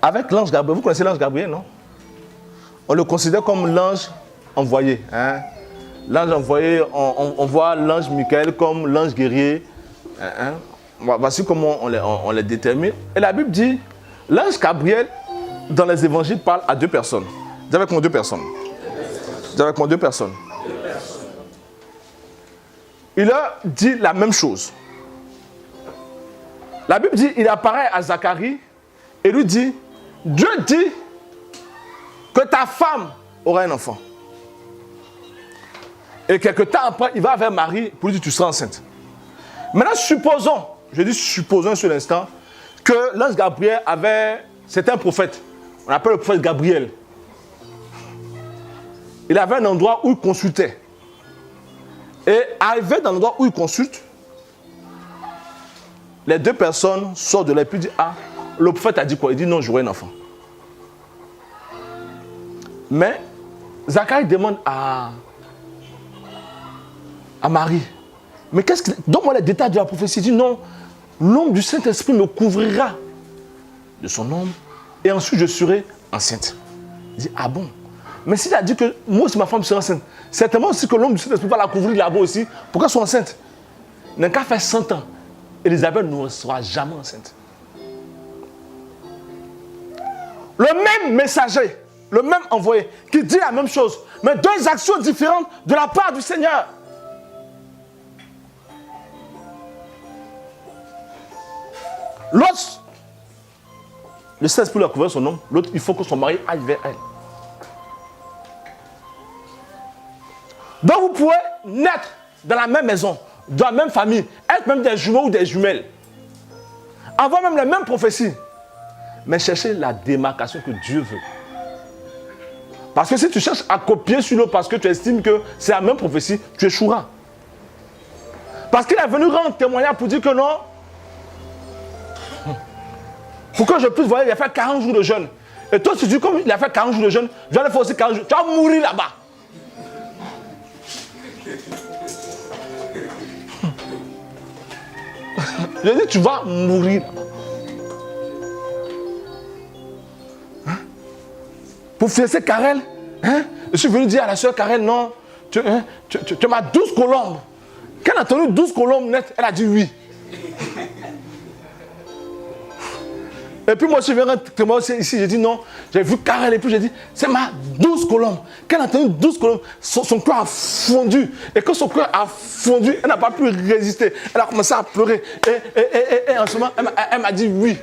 avec l'ange Gabriel. Vous connaissez l'ange Gabriel, non? On le considère comme l'ange envoyé. Hein? l'ange envoyé, on voit l'ange Michael comme l'ange guerrier. Hein? Voici comment on les détermine. Et la Bible dit, l'ange Gabriel, dans les évangiles, parle à 2 personnes. Dis avec moi 2 personnes. Dis avec moi 2 personnes. Il leur dit la même chose. La Bible dit, il apparaît à Zacharie et lui dit, Dieu dit que ta femme aura un enfant. Et quelque temps après, il va vers Marie pour lui dire, tu seras enceinte. Maintenant, supposons, je dis supposons sur l'instant, que l'ange Gabriel c'était un prophète. On appelle le prophète Gabriel. Il avait un endroit où il consultait. Et arrivé dans l'endroit où il consulte, les 2 personnes sortent de là et puis disent, ah, le prophète a dit quoi? Il dit, non, j'aurai un enfant. Mais Zacharie demande à Marie, mais qu'est-ce que... Donne-moi les détails de la prophétie. Il dit, non, l'ombre du Saint-Esprit me couvrira de son ombre et ensuite je serai enceinte. Il dit, ah bon? Mais s'il a dit que moi aussi ma femme sera enceinte, certainement aussi que l'ombre du Saint-Esprit va la couvrir là-bas aussi. Pourquoi elle soit enceinte? Il n'a qu'à faire 100 ans. Élisabeth ne sera jamais enceinte. Le même messager, le même envoyé, qui dit la même chose, mais 2 actions différentes de la part du Seigneur. L'autre, le Saint-Esprit lui a couvert son nom. L'autre, il faut que son mari aille vers elle. Donc vous pouvez naître dans la même maison, dans la même famille, être même des jumeaux ou des jumelles, avoir même les mêmes prophéties, mais chercher la démarcation que Dieu veut. Parce que si tu cherches à copier sur l'autre parce que tu estimes que c'est la même prophétie, tu échoueras. Parce qu'il est venu rendre témoignage pour dire que non, pour que je puisse voir, il a fait 40 jours de jeûne. Et toi, tu dis, comme il a fait 40 jours de jeûne, je vais le faire aussi 40 jours. Tu vas mourir là-bas. Je dis, tu vas mourir là-bas. Hein? Pour fiancer Karel, hein? Je suis venu dire à la soeur Karel, non, tu m'as 12 colombes. Quand elle a entendu 12 colombes nettes, elle a dit oui. Et puis moi, je suis venu témoigner ici, j'ai dit non, j'ai vu Karel et puis j'ai dit, c'est ma 12 colombes. Quand elle a entendu 12 colombes, son cœur a fondu. Et quand son cœur a fondu, elle n'a pas pu résister. Elle a commencé à pleurer. Et en ce moment, elle m'a dit oui.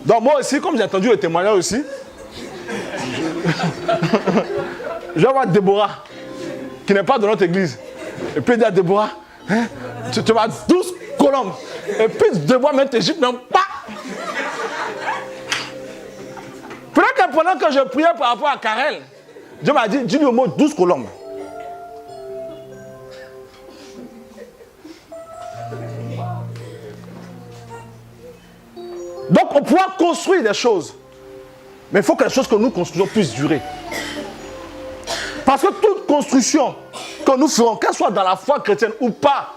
Donc moi aussi, comme j'ai entendu le témoignage aussi, je vais voir Déborah, qui n'est pas de notre église. Et puis il dit à Déborah, hein, tu vas 12 colombes. Et puis Déborah met Égypte, non pas. Pendant que je priais par rapport à Karel, Dieu m'a dit, dis-lui au mot 12 colombes. Donc on pourra construire des choses. Mais il faut que les choses que nous construisons puissent durer. Parce que toute construction que nous ferons, qu'elle soit dans la foi chrétienne ou pas,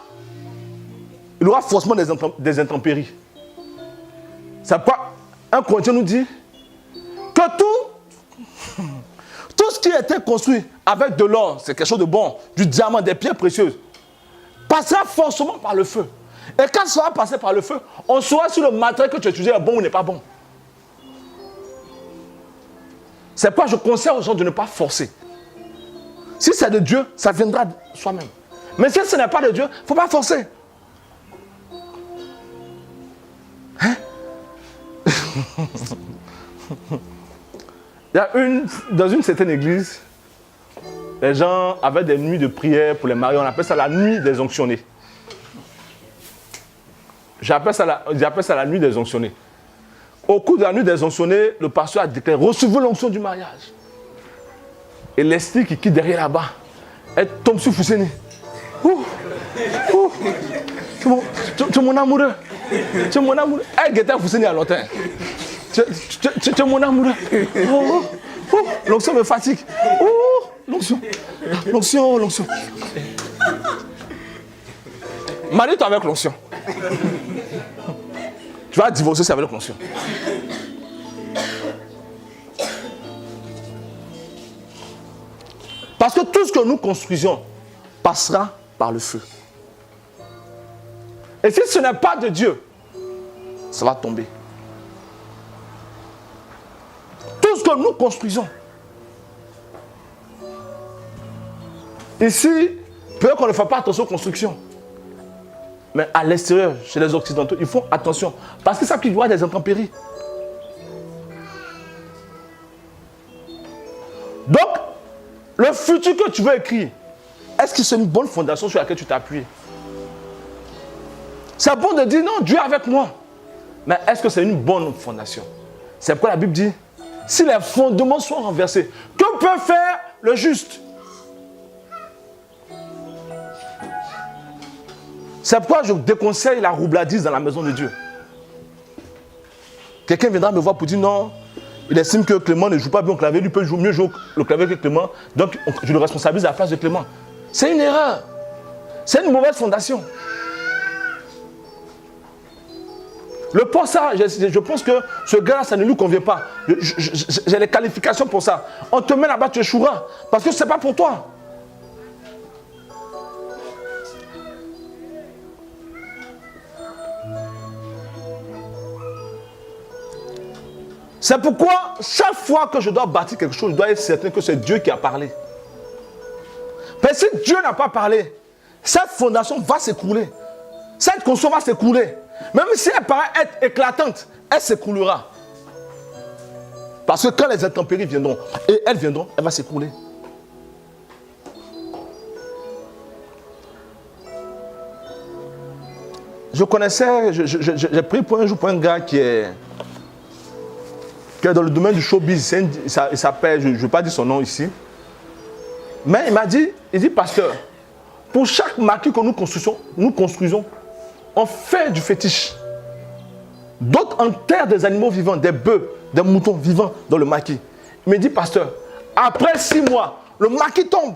il y aura forcément des intempéries. C'est pourquoi 1 Corinthiens nous dit que tout ce qui a été construit avec de l'or, c'est quelque chose de bon, du diamant, des pierres précieuses, passera forcément par le feu. Et quand ça va passer par le feu, on saura si le matériel que tu as utilisé est bon ou n'est pas bon. C'est pourquoi je conseille aux gens de ne pas forcer. Si c'est de Dieu, ça viendra de soi-même. Mais si ce n'est pas de Dieu, il ne faut pas forcer. Hein? Il y a dans une certaine église, les gens avaient des nuits de prière pour les mariés. On appelle ça la nuit des onctionnés. J'appelle ça la nuit des onctionnés. Au cours de la nuit des onctionnés, le pasteur a déclaré, recevez l'onction du mariage. Et l'esprit qui quitte derrière là-bas, elle tombe sur Fousseni. Tu es mon amoureux. Tu es mon amoureux. Elle guettait Fousseni à longtemps. Tu es mon amoureux. L'onction me fatigue. L'onction. Marie-toi avec l'onction. Tu vas divorcer, c'est avec l'onction. tout ce que nous construisons passera par le feu. Et si ce n'est pas de Dieu, ça va tomber. Tout ce que nous construisons. Ici, peut-être qu'on ne fait pas attention aux constructions. Mais à l'extérieur, chez les Occidentaux, ils font attention. Parce qu'ils savent qu'il y aura des intempéries. Donc, le futur que tu veux écrire, est-ce que c'est une bonne fondation sur laquelle tu t'appuies? C'est bon de dire non, Dieu est avec moi. Mais est-ce que c'est une bonne fondation? C'est pourquoi la Bible dit, si les fondements sont renversés, que peut faire le juste? C'est pourquoi je déconseille la roubladise dans la maison de Dieu. Quelqu'un viendra me voir pour dire non, il estime que Clément ne joue pas bien au clavier, lui peut mieux jouer le clavier que Clément, donc je le responsabilise à la place de Clément. C'est une erreur. C'est une mauvaise fondation. Le pour ça, je pense que ce gars-là, ça ne lui convient pas. J'ai les qualifications pour ça. On te met là-bas, tu échoueras. Parce que ce n'est pas pour toi. C'est pourquoi, chaque fois que je dois bâtir quelque chose, je dois être certain que c'est Dieu qui a parlé. Parce que si Dieu n'a pas parlé, cette fondation va s'écrouler. Cette construction va s'écrouler. Même si elle paraît être éclatante, elle s'écroulera. Parce que quand les intempéries viendront, et elles viendront, elle va s'écrouler. Je connaissais, j'ai pris pour un jour pour un gars qui est dans le domaine du showbiz. Il s'appelle, je ne vais pas dire son nom ici. Mais il m'a dit, pasteur, pour chaque maquis que nous construisons, on fait du fétiche. D'autres enterrent des animaux vivants, des bœufs, des moutons vivants dans le maquis. Il me dit, pasteur, après 6 mois, le maquis tombe.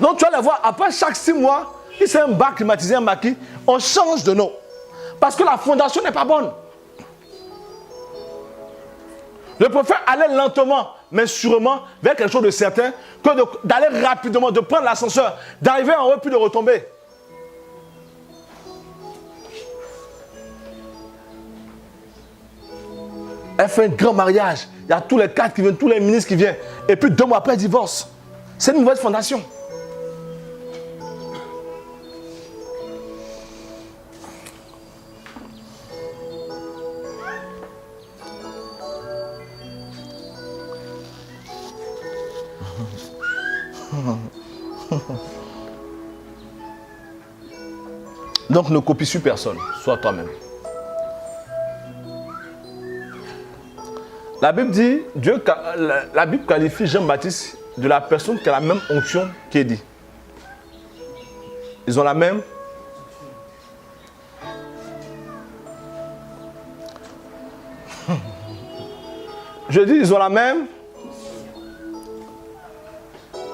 Donc tu vas le voir, après chaque 6 mois, si c'est un bar climatisé, un maquis, on change de nom. Parce que la fondation n'est pas bonne. Je préfère aller lentement, mais sûrement, vers quelque chose de certain, que d'aller rapidement, de prendre l'ascenseur, d'arriver en haut puis de retomber. Elle fait un grand mariage. Il y a tous les cadres qui viennent, tous les ministres qui viennent. Et puis 2 mois après, elle divorce. C'est une mauvaise fondation. Donc ne copie sur personne, sois toi-même. La Bible dit, la Bible qualifie Jean-Baptiste de la personne qui a la même onction qu'Élie. Ils ont la même. Je dis, ils ont la même.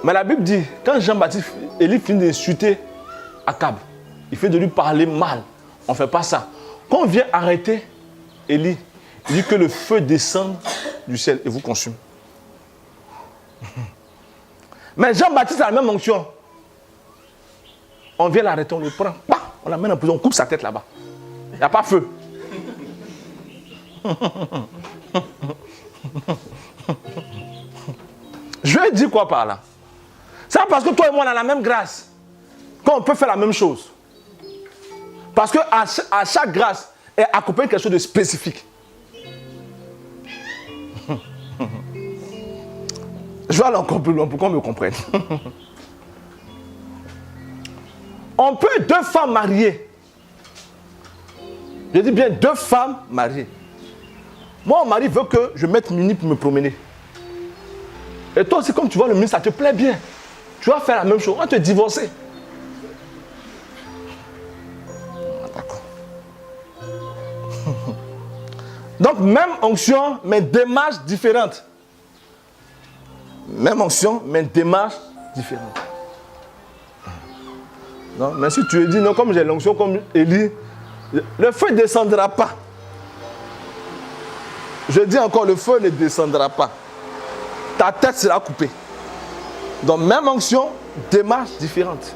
Mais la Bible dit, quand Jean-Baptiste, Élie finit d'insulter Akab, il fait de lui parler mal. On ne fait pas ça. Quand on vient arrêter Élie, il dit que le feu descend du ciel et vous consume. Mais Jean-Baptiste a la même onction. On vient l'arrêter, on le prend, on l'amène en prison, on coupe sa tête là-bas. Il n'y a pas feu. Je vais dire quoi par là? C'est parce que toi et moi, on a la même grâce. Qu'on peut faire la même chose. Parce qu'à chaque grâce est accompagnée quelque chose de spécifique. Je vais aller encore plus loin pour qu'on me comprenne. On peut être 2 femmes mariées. Je dis bien 2 femmes mariées. Moi, mon mari veut que je mette Mini pour me promener. Et toi aussi, comme tu vois le Mini, ça te plaît bien. Tu vas faire la même chose. On va te divorcer. D'accord. Donc, même onction, mais démarche différente. Même onction, mais démarche différente. Non, mais si tu dis non, comme j'ai l'onction comme Élie, le feu ne descendra pas. Je dis encore, le feu ne descendra pas. Ta tête sera coupée. Donc, même onction, démarche différente.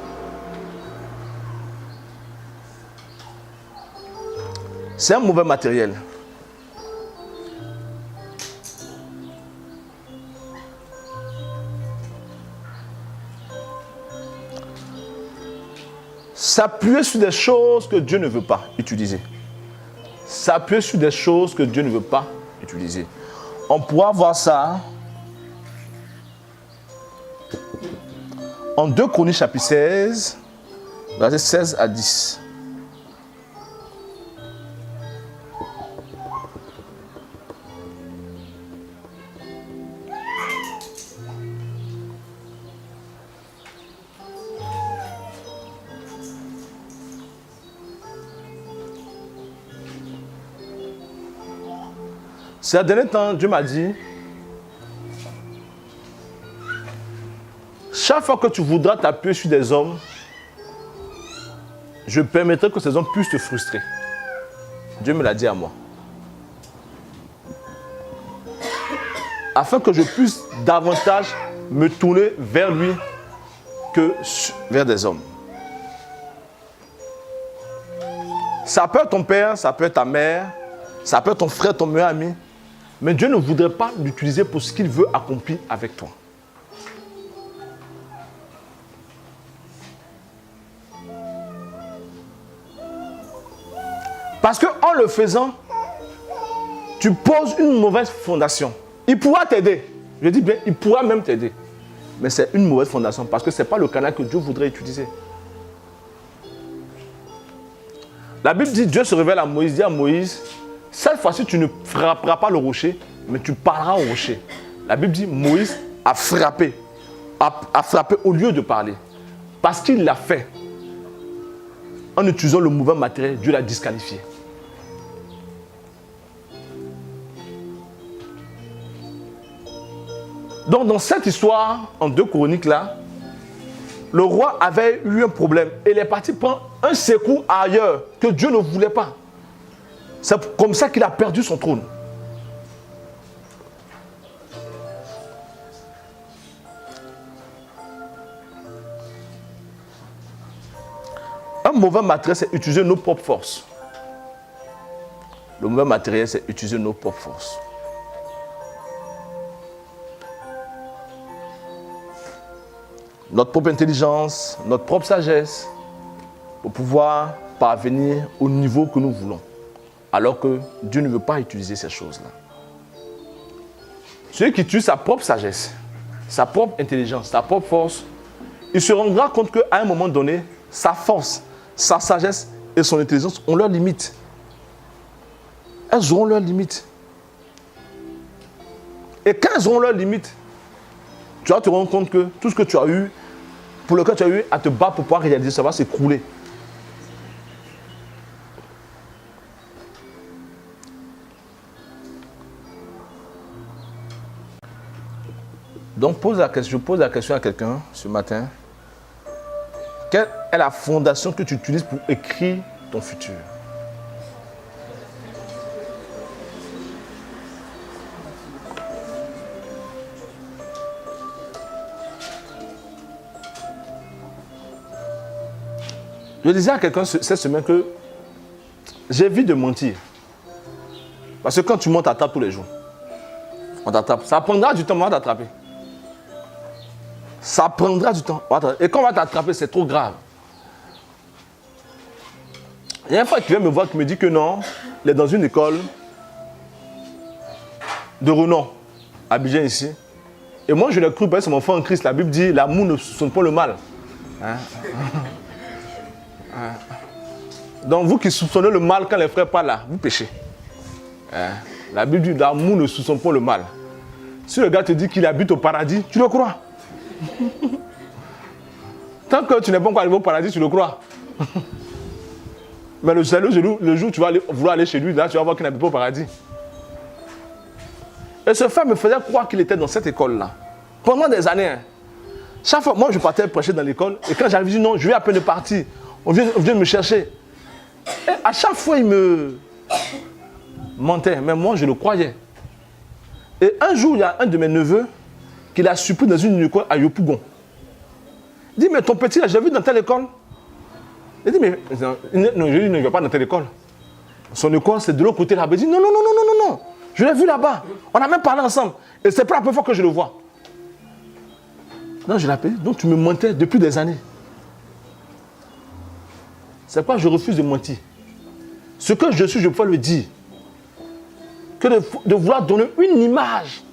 C'est un mauvais matériel. S'appuyer sur des choses que Dieu ne veut pas utiliser. S'appuyer sur des choses que Dieu ne veut pas utiliser. On pourra voir ça en 2 Chroniques chapitre 16, versets 16 à 10. Ces derniers temps, Dieu m'a dit, chaque fois que tu voudras t'appuyer sur des hommes, je permettrai que ces hommes puissent te frustrer. Dieu me l'a dit à moi. Afin que je puisse davantage me tourner vers lui que vers des hommes. Ça peut être ton père, ça peut être ta mère, ça peut être ton frère, ton meilleur ami. Mais Dieu ne voudrait pas l'utiliser pour ce qu'il veut accomplir avec toi. Parce qu'en le faisant, tu poses une mauvaise fondation. Il pourra t'aider. Je dis bien, il pourra même t'aider. Mais c'est une mauvaise fondation parce que ce n'est pas le canal que Dieu voudrait utiliser. La Bible dit, Dieu se révèle à Moïse, dit à Moïse, cette fois-ci, tu ne frapperas pas le rocher, mais tu parleras au rocher. La Bible dit, Moïse a frappé au lieu de parler. Parce qu'il l'a fait. En utilisant le mauvais matériel, Dieu l'a disqualifié. Donc, dans cette histoire, en 2 Chroniques là, le roi avait eu un problème et il est parti prendre un secours ailleurs que Dieu ne voulait pas. C'est comme ça qu'il a perdu son trône. Un mauvais matériel, c'est utiliser nos propres forces. Le mauvais matériel, c'est utiliser nos propres forces. Notre propre intelligence, notre propre sagesse, pour pouvoir parvenir au niveau que nous voulons. Alors que Dieu ne veut pas utiliser ces choses-là. Celui qui utilise sa propre sagesse, sa propre intelligence, sa propre force, il se rendra compte qu'à un moment donné, sa force, sa sagesse et son intelligence ont leurs limites. Elles auront leurs limites. Et quand elles auront leurs limites, tu vas te rendre compte que tout ce que tu as eu, pour lequel tu as eu à te battre pour pouvoir réaliser, ça va s'écrouler. Donc je pose la question à quelqu'un ce matin. Quelle est la fondation que tu utilises pour écrire ton futur? Je disais à quelqu'un cette semaine que j'évite de mentir. Parce que quand tu montes à table tous les jours, on t'attrape. Ça prendra du temps, on va t'attraper. Ça prendra du temps. Et quand on va t'attraper, c'est trop grave. Il y a une fois qui vient me voir qui me dit que non, il est dans une école de renom, à Abidjan ici. Et moi, je l'ai cru parce que c'est mon frère en Christ. La Bible dit, l'amour ne soupçonne pas le mal. Hein? Donc vous qui soupçonnez le mal quand les frères parlent là, vous péchez. La Bible dit, l'amour ne soupçonne pas le mal. Si le gars te dit qu'il habite au paradis, tu le crois. Tant que tu n'es pas encore arrivé au paradis, tu le crois. Mais le jour où tu vas vouloir aller chez lui, là tu vas voir qu'il n'habite pas au paradis. Et ce frère me faisait croire qu'il était dans cette école-là. Pendant des années. Hein. Chaque fois, moi je partais prêcher dans l'école, et quand j'arrive, je dis non, je vais à peine de partir. On vient me chercher. Et à chaque fois, il me mentait, mais moi je le croyais. Et un jour, il y a un de mes neveux qui l'a surpris dans une école à Yopougon. Il dit, mais ton petit, là, j'ai vu dans telle école. Il dit, mais non, je lui dis, ne va pas dans telle école. Son école, c'est de l'autre côté là-bas. Il dit, non, non, non, non, non, non, non. Je l'ai vu là-bas. On a même parlé ensemble. Et c'est pas la première fois que je le vois. Non, je l'ai appelé. Donc tu me mentais depuis des années. C'est pourquoi je refuse de mentir. Ce que je suis, je peux le dire. Que de vouloir donner une image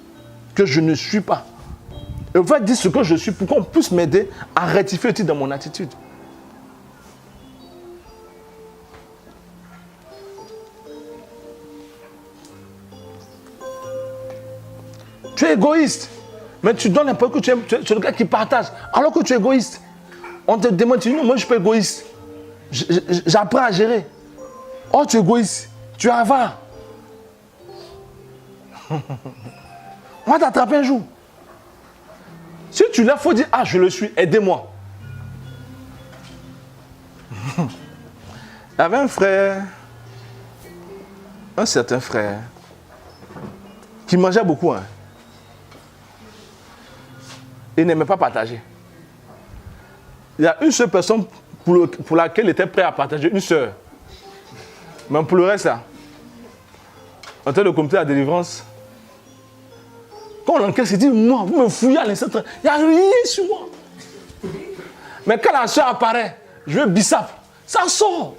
que je ne suis pas. Et on va dire ce que je suis pour qu'on puisse m'aider à rectifier le titre dans mon attitude. Tu es égoïste. Mais tu donnes l'impression que tu es le gars qui partage. Alors que tu es égoïste. On te demande, tu dis non, moi je suis pas égoïste. J'apprends à gérer. Oh, tu es égoïste. Tu es avare. On va t'attraper un jour. Si tu l'as, il faut dire, ah, je le suis, aidez-moi. Il y avait un frère, un certain frère, qui mangeait beaucoup. Hein. Il n'aimait pas partager. Il y a une seule personne pour laquelle il était prêt à partager, une seule. Mais pour le reste, là, en tant que comité de la délivrance, quand on enquête, il dit, moi, vous me fouillez à l'instant, il n'y a rien sur moi. Mais quand la soeur apparaît, je veux bissap, ça sort.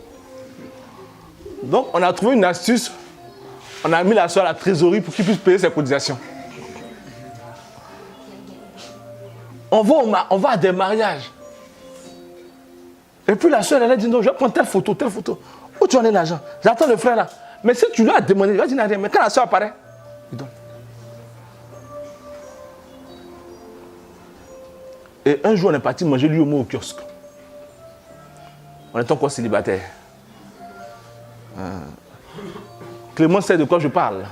Donc, on a trouvé une astuce. On a mis la soeur à la trésorerie pour qu'il puisse payer ses cotisations. On va à des mariages. Et puis la soeur, elle a dit, non, je vais prendre telle photo, telle photo. Où tu en es l'argent? J'attends le frère là. Mais si tu lui as demandé, il va dire rien. Mais quand la soeur apparaît, il donne. Et un jour, on est parti manger lui au kiosque. On est encore célibataire. Clément sait de quoi je parle.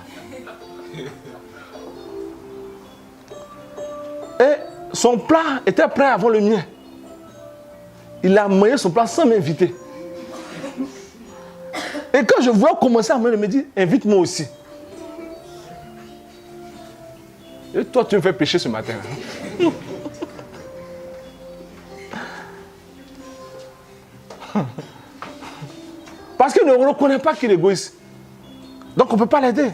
Et son plat était prêt avant le mien. Il a mangé son plat sans m'inviter. Et quand je vois commencer à manger, il me dit, invite-moi aussi. Et toi, tu me fais pécher ce matin. Parce qu'il ne reconnaît pas qu'il est égoïste. Donc on ne peut pas l'aider.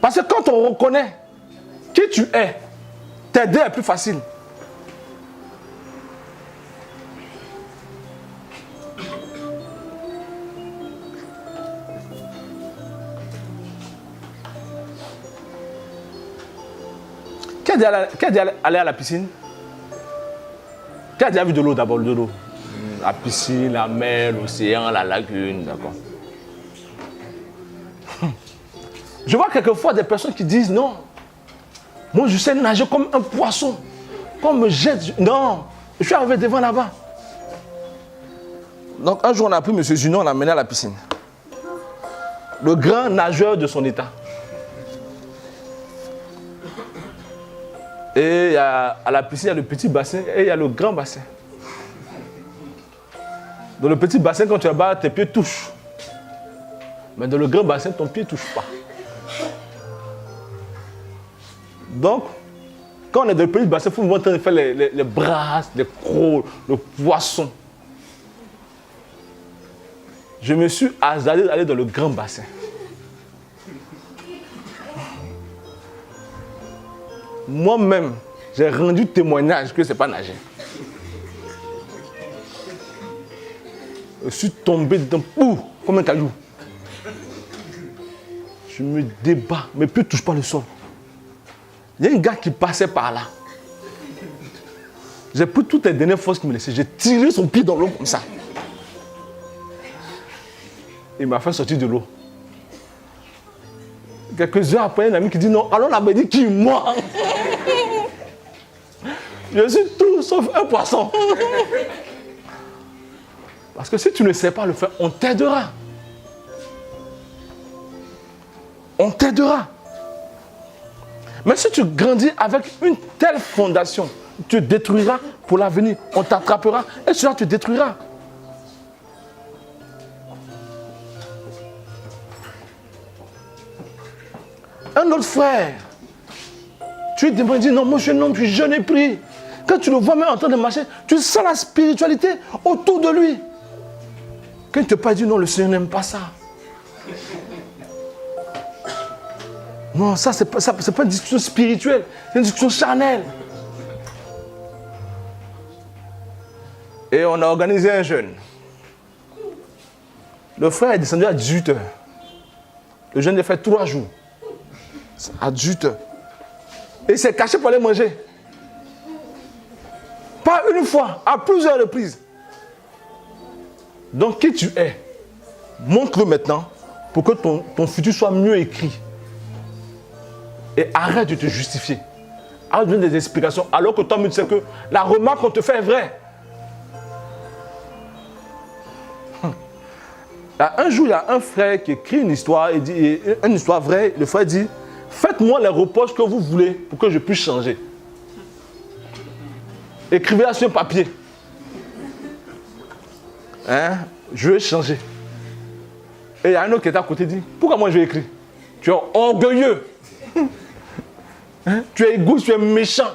Parce que quand on reconnaît qui tu es, t'aider est plus facile. Qui a dit aller à la piscine? Qui a déjà vu de l'eau d'abord, de l'eau? La piscine, la mer, l'océan, la lagune, d'accord. Je vois quelquefois des personnes qui disent non. Moi, je sais nager comme un poisson. Quand on me jette, non. Je suis arrivé devant là-bas. Donc un jour, on a pris M. Junon, on l'a mené à la piscine. Le grand nageur de son état. Et à la piscine, il y a le petit bassin et il y a le grand bassin. Dans le petit bassin, quand tu es là-bas, tes pieds touchent. Mais dans le grand bassin, ton pied ne touche pas. Donc, quand on est dans le petit bassin, il faut en train de faire les brasses, les crocs, le poisson. Je me suis hasardé d'aller dans le grand bassin. Moi-même, j'ai rendu témoignage que ce n'est pas nager. Je suis tombé dedans, comme un caillou. Je me débats, mes pieds ne touchent pas le sol. Il y a un gars qui passait par là. J'ai pris toutes les dernières forces qu'il me laissait. J'ai tiré son pied dans l'eau comme ça. Il m'a fait sortir de l'eau. Quelques heures après, un ami qui dit non, alors on avait dit qui moi? Je suis tout sauf un poisson. Parce que si tu ne sais pas le faire, on t'aidera. On t'aidera. Mais si tu grandis avec une telle fondation, tu détruiras pour l'avenir. On t'attrapera et cela te détruira. Un autre frère, tu lui demandes, non, moi je suis un homme, je suis jeune et prie. Quand tu le vois même en train de marcher, tu sens la spiritualité autour de lui. Quand il te parle, dit non, le Seigneur n'aime pas ça. Non, ça, c'est pas une discussion spirituelle, c'est une discussion charnelle. Et on a organisé un jeûne. Le frère est descendu à 18h. Le jeûne est fait 3 jours. À 18h. Et il s'est caché pour aller manger. Pas une fois, à plusieurs reprises. Donc, qui tu es, montre-le maintenant pour que ton futur soit mieux écrit. Et arrête de te justifier. Arrête de donner des explications alors que toi, tu sais que la remarque qu'on te fait est vraie. Un jour, il y a un frère qui écrit une histoire, une histoire vraie. Le frère dit, faites-moi les reproches que vous voulez pour que je puisse changer. Écrivez-la sur un papier. Hein? Je vais changer. Et il y a un autre qui est à côté, dit, pourquoi moi je vais écrire? Tu es orgueilleux. Hein? Tu es égoïste, tu es méchant.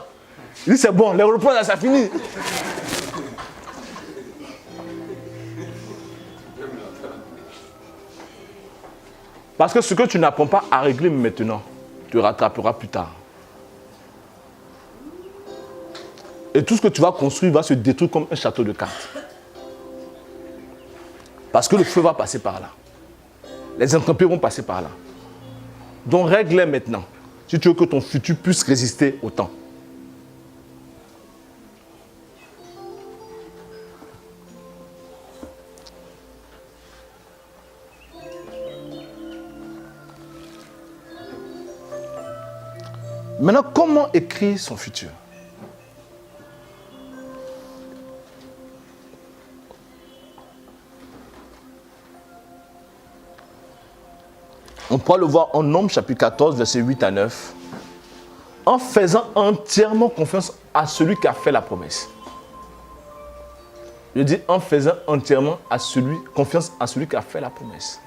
Il dit, c'est bon, les reproches, ça finit. Parce que ce que tu n'apprends pas à régler maintenant, tu rattraperas plus tard. Et tout ce que tu vas construire va se détruire comme un château de cartes. Parce que le feu va passer par là. Les intempéries vont passer par là. Donc règle-les maintenant, si tu veux que ton futur puisse résister au temps. Maintenant, comment écrire son futur? On pourra le voir en Nombres chapitre 14, versets 8 à 9. En faisant entièrement confiance à celui qui a fait la promesse. Je dis en faisant entièrement confiance à celui qui a fait la promesse.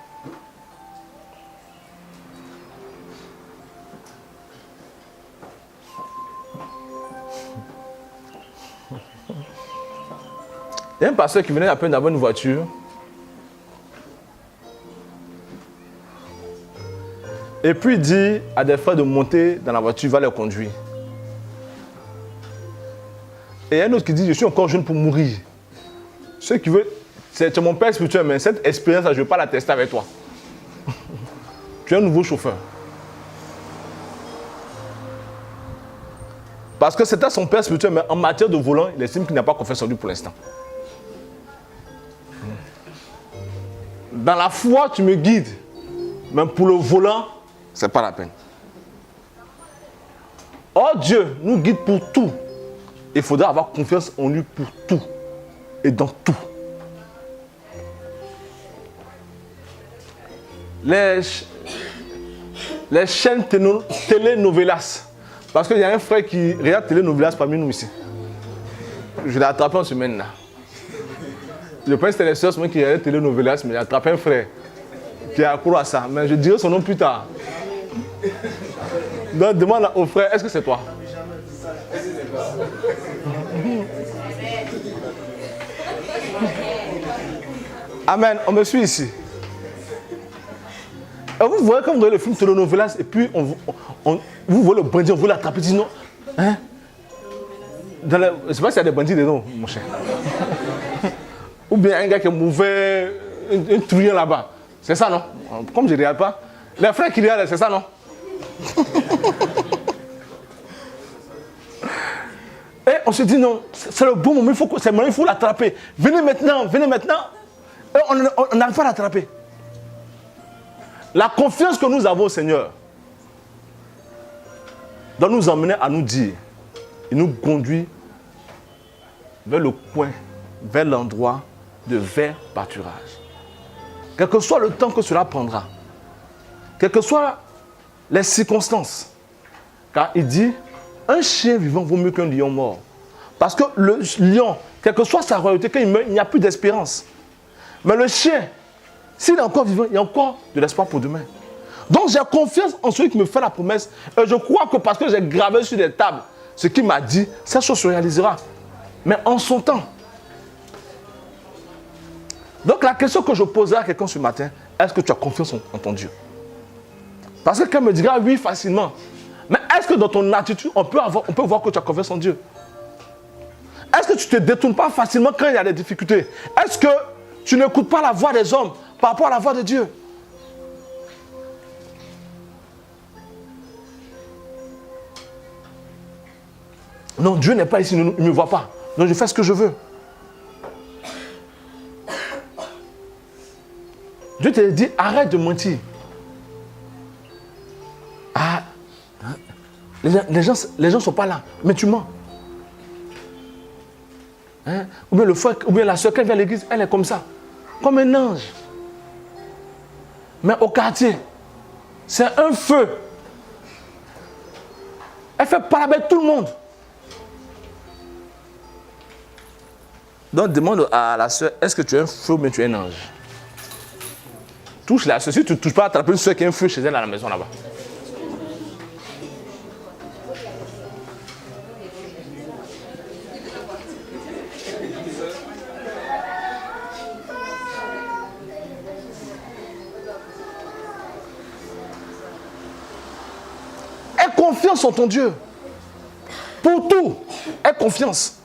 Il y a un pasteur qui venait à peine d'avoir une voiture. Et puis il dit à des frères de monter dans la voiture, il va les conduire. Et il y a un autre qui dit, je suis encore jeune pour mourir. Ce qui veut, c'est mon père spirituel, mais cette expérience-là, je ne veux pas la tester avec toi. Tu es un nouveau chauffeur. Parce que c'était son père spirituel, mais en matière de volant, il estime qu'il n'a pas confiance en lui pour l'instant. Dans la foi, tu me guides. Mais pour le volant, ce n'est pas la peine. Oh Dieu nous guide pour tout. Il faudra avoir confiance en lui pour tout. Et dans tout. Les chaînes télénovelas. Parce qu'il y a un frère qui regarde télénovelas parmi nous ici. Je l'ai attrapé en semaine là. Je pense que c'était les sœurs qui regardaient télénovelas, mais j'ai attrapé un frère qui a accro à ça. Mais je dirai son nom plus tard. Donc demande au frère, est-ce que c'est toi? Amen, on me suit ici. Et vous voyez quand vous voyez le film télénovelas et puis vous voyez le bandit, on veut l'attraper, dit non. Hein? Je ne sais pas s'il y a des bandits dedans, mon cher. Ou bien un gars qui est mauvais, un truand là-bas. C'est ça, non? Comme je ne regarde pas. Les frères qui regardent, c'est ça, non? Et on se dit non, c'est le bon moment, il faut l'attraper. Venez maintenant. Et on n'arrive pas à l'attraper. La confiance que nous avons au Seigneur doit nous emmener à nous dire, il nous conduit vers le coin, vers l'endroit de vert pâturage. Quel que soit le temps que cela prendra, quelles que soient les circonstances, car il dit, un chien vivant vaut mieux qu'un lion mort. Parce que le lion, quelle que soit sa royauté, quand il meurt, il n'y a plus d'espérance. Mais le chien, s'il est encore vivant, il y a encore de l'espoir pour demain. Donc j'ai confiance en celui qui me fait la promesse. Et je crois que parce que j'ai gravé sur des tables ce qu'il m'a dit, cette chose se réalisera. Mais en son temps. Donc la question que je poserai à quelqu'un ce matin, est-ce que tu as confiance en ton Dieu? Parce que quelqu'un me dira oui facilement. Mais est-ce que dans ton attitude, on peut voir que tu as confiance en Dieu? Est-ce que tu ne te détournes pas facilement quand il y a des difficultés? Est-ce que tu n'écoutes pas la voix des hommes par rapport à la voix de Dieu? Non, Dieu n'est pas ici, il ne me voit pas. Donc je fais ce que je veux. Dieu te dit, arrête de mentir. Ah, les gens ne sont pas là, mais tu mens. Hein? Ou bien le frère, ou bien la soeur qui vient à l'église, elle est comme ça, comme un ange. Mais au quartier, c'est un feu. Elle fait parler avec tout le monde. Donc demande à la soeur, est-ce que tu es un feu ou bien tu es un ange? Touche la soeur. Si tu ne touches pas, attraper une soeur qui a un feu chez elle à la maison là-bas. Aie confiance en ton Dieu. Pour tout, aie confiance.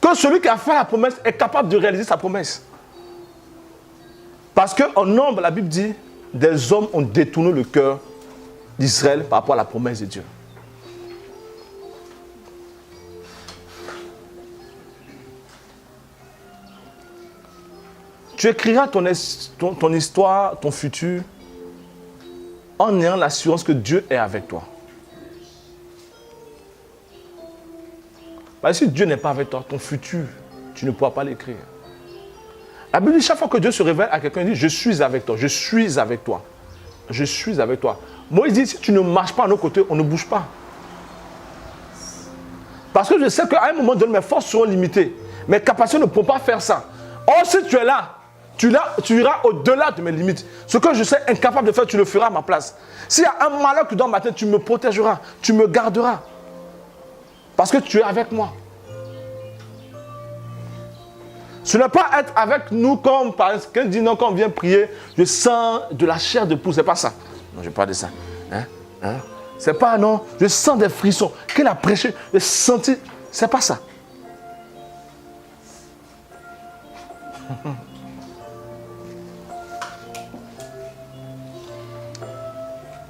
Que celui qui a fait la promesse est capable de réaliser sa promesse. Parce qu'en nombre, la Bible dit, des hommes ont détourné le cœur d'Israël par rapport à la promesse de Dieu. Tu écriras ton histoire, ton futur, en ayant l'assurance que Dieu est avec toi. Parce que si Dieu n'est pas avec toi, ton futur, tu ne pourras pas l'écrire. La Bible dit, chaque fois que Dieu se révèle à quelqu'un, il dit, je suis avec toi, je suis avec toi. Je suis avec toi. Moïse dit, si tu ne marches pas à nos côtés, on ne bouge pas. Parce que je sais qu'à un moment donné, mes forces seront limitées. Mes capacités ne pourront pas faire ça. Or, si tu es là, tu iras au-delà de mes limites. Ce que je sais incapable de faire, tu le feras à ma place. S'il y a un malheur qui dort matin, tu me protégeras, tu me garderas. Parce que tu es avec moi. Ce n'est pas être avec nous comme par exemple, quelqu'un dit non, quand on vient prier, je sens de la chair de poule. C'est pas ça. Non, je ne parle de ça. C'est pas non, je sens des frissons. Qu'il a prêché, je senti. C'est pas ça.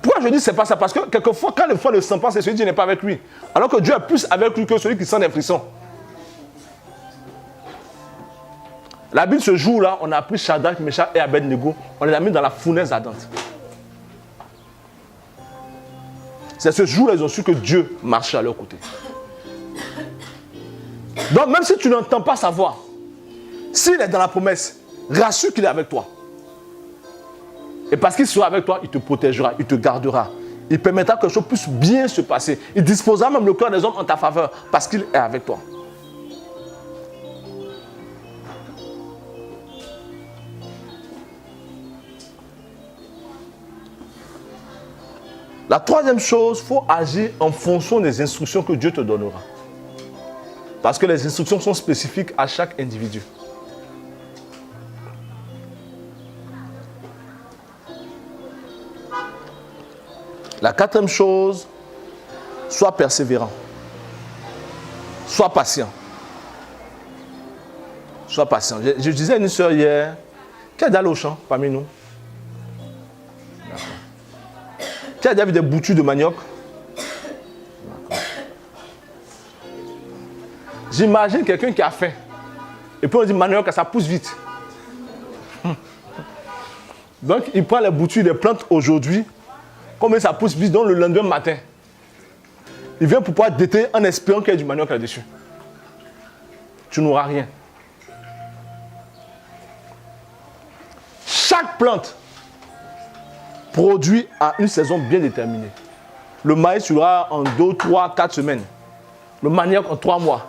Pourquoi je dis c'est pas ça? Parce que quelquefois, quand le foi ne sent pas, c'est celui qui n'est pas avec lui. Alors que Dieu est plus avec lui que celui qui sent des frissons. La Bible, ce jour-là, on a pris Shadrach, Meshach et Abednego, on les a mis dans la fournaise ardente. C'est ce jour-là qu'ils ont su que Dieu marchait à leur côté. Donc, même si tu n'entends pas sa voix, s'il est dans la promesse, rassure qu'il est avec toi. Et parce qu'il sera avec toi, il te protégera, il te gardera. Il permettra que les choses puissent bien se passer. Il disposera même le cœur des hommes en ta faveur parce qu'il est avec toi. La troisième chose, il faut agir en fonction des instructions que Dieu te donnera. Parce que les instructions sont spécifiques à chaque individu. La quatrième chose, sois persévérant. Sois patient. Sois patient. Je disais à une soeur hier, qui a d'aller au champ parmi nous? Qui a déjà vu des boutures de manioc? J'imagine quelqu'un qui a faim. Et puis on dit manioc, ça pousse vite. Donc il prend les boutures des plantes aujourd'hui. Comme ça pousse vite, donc le lendemain matin, il vient pour pouvoir déter en espérant qu'il y ait du manioc là-dessus. Tu n'auras rien. Chaque plante produit à une saison bien déterminée. Le maïs, tu l'auras en 2, 3, 4 semaines. Le manioc en 3 mois.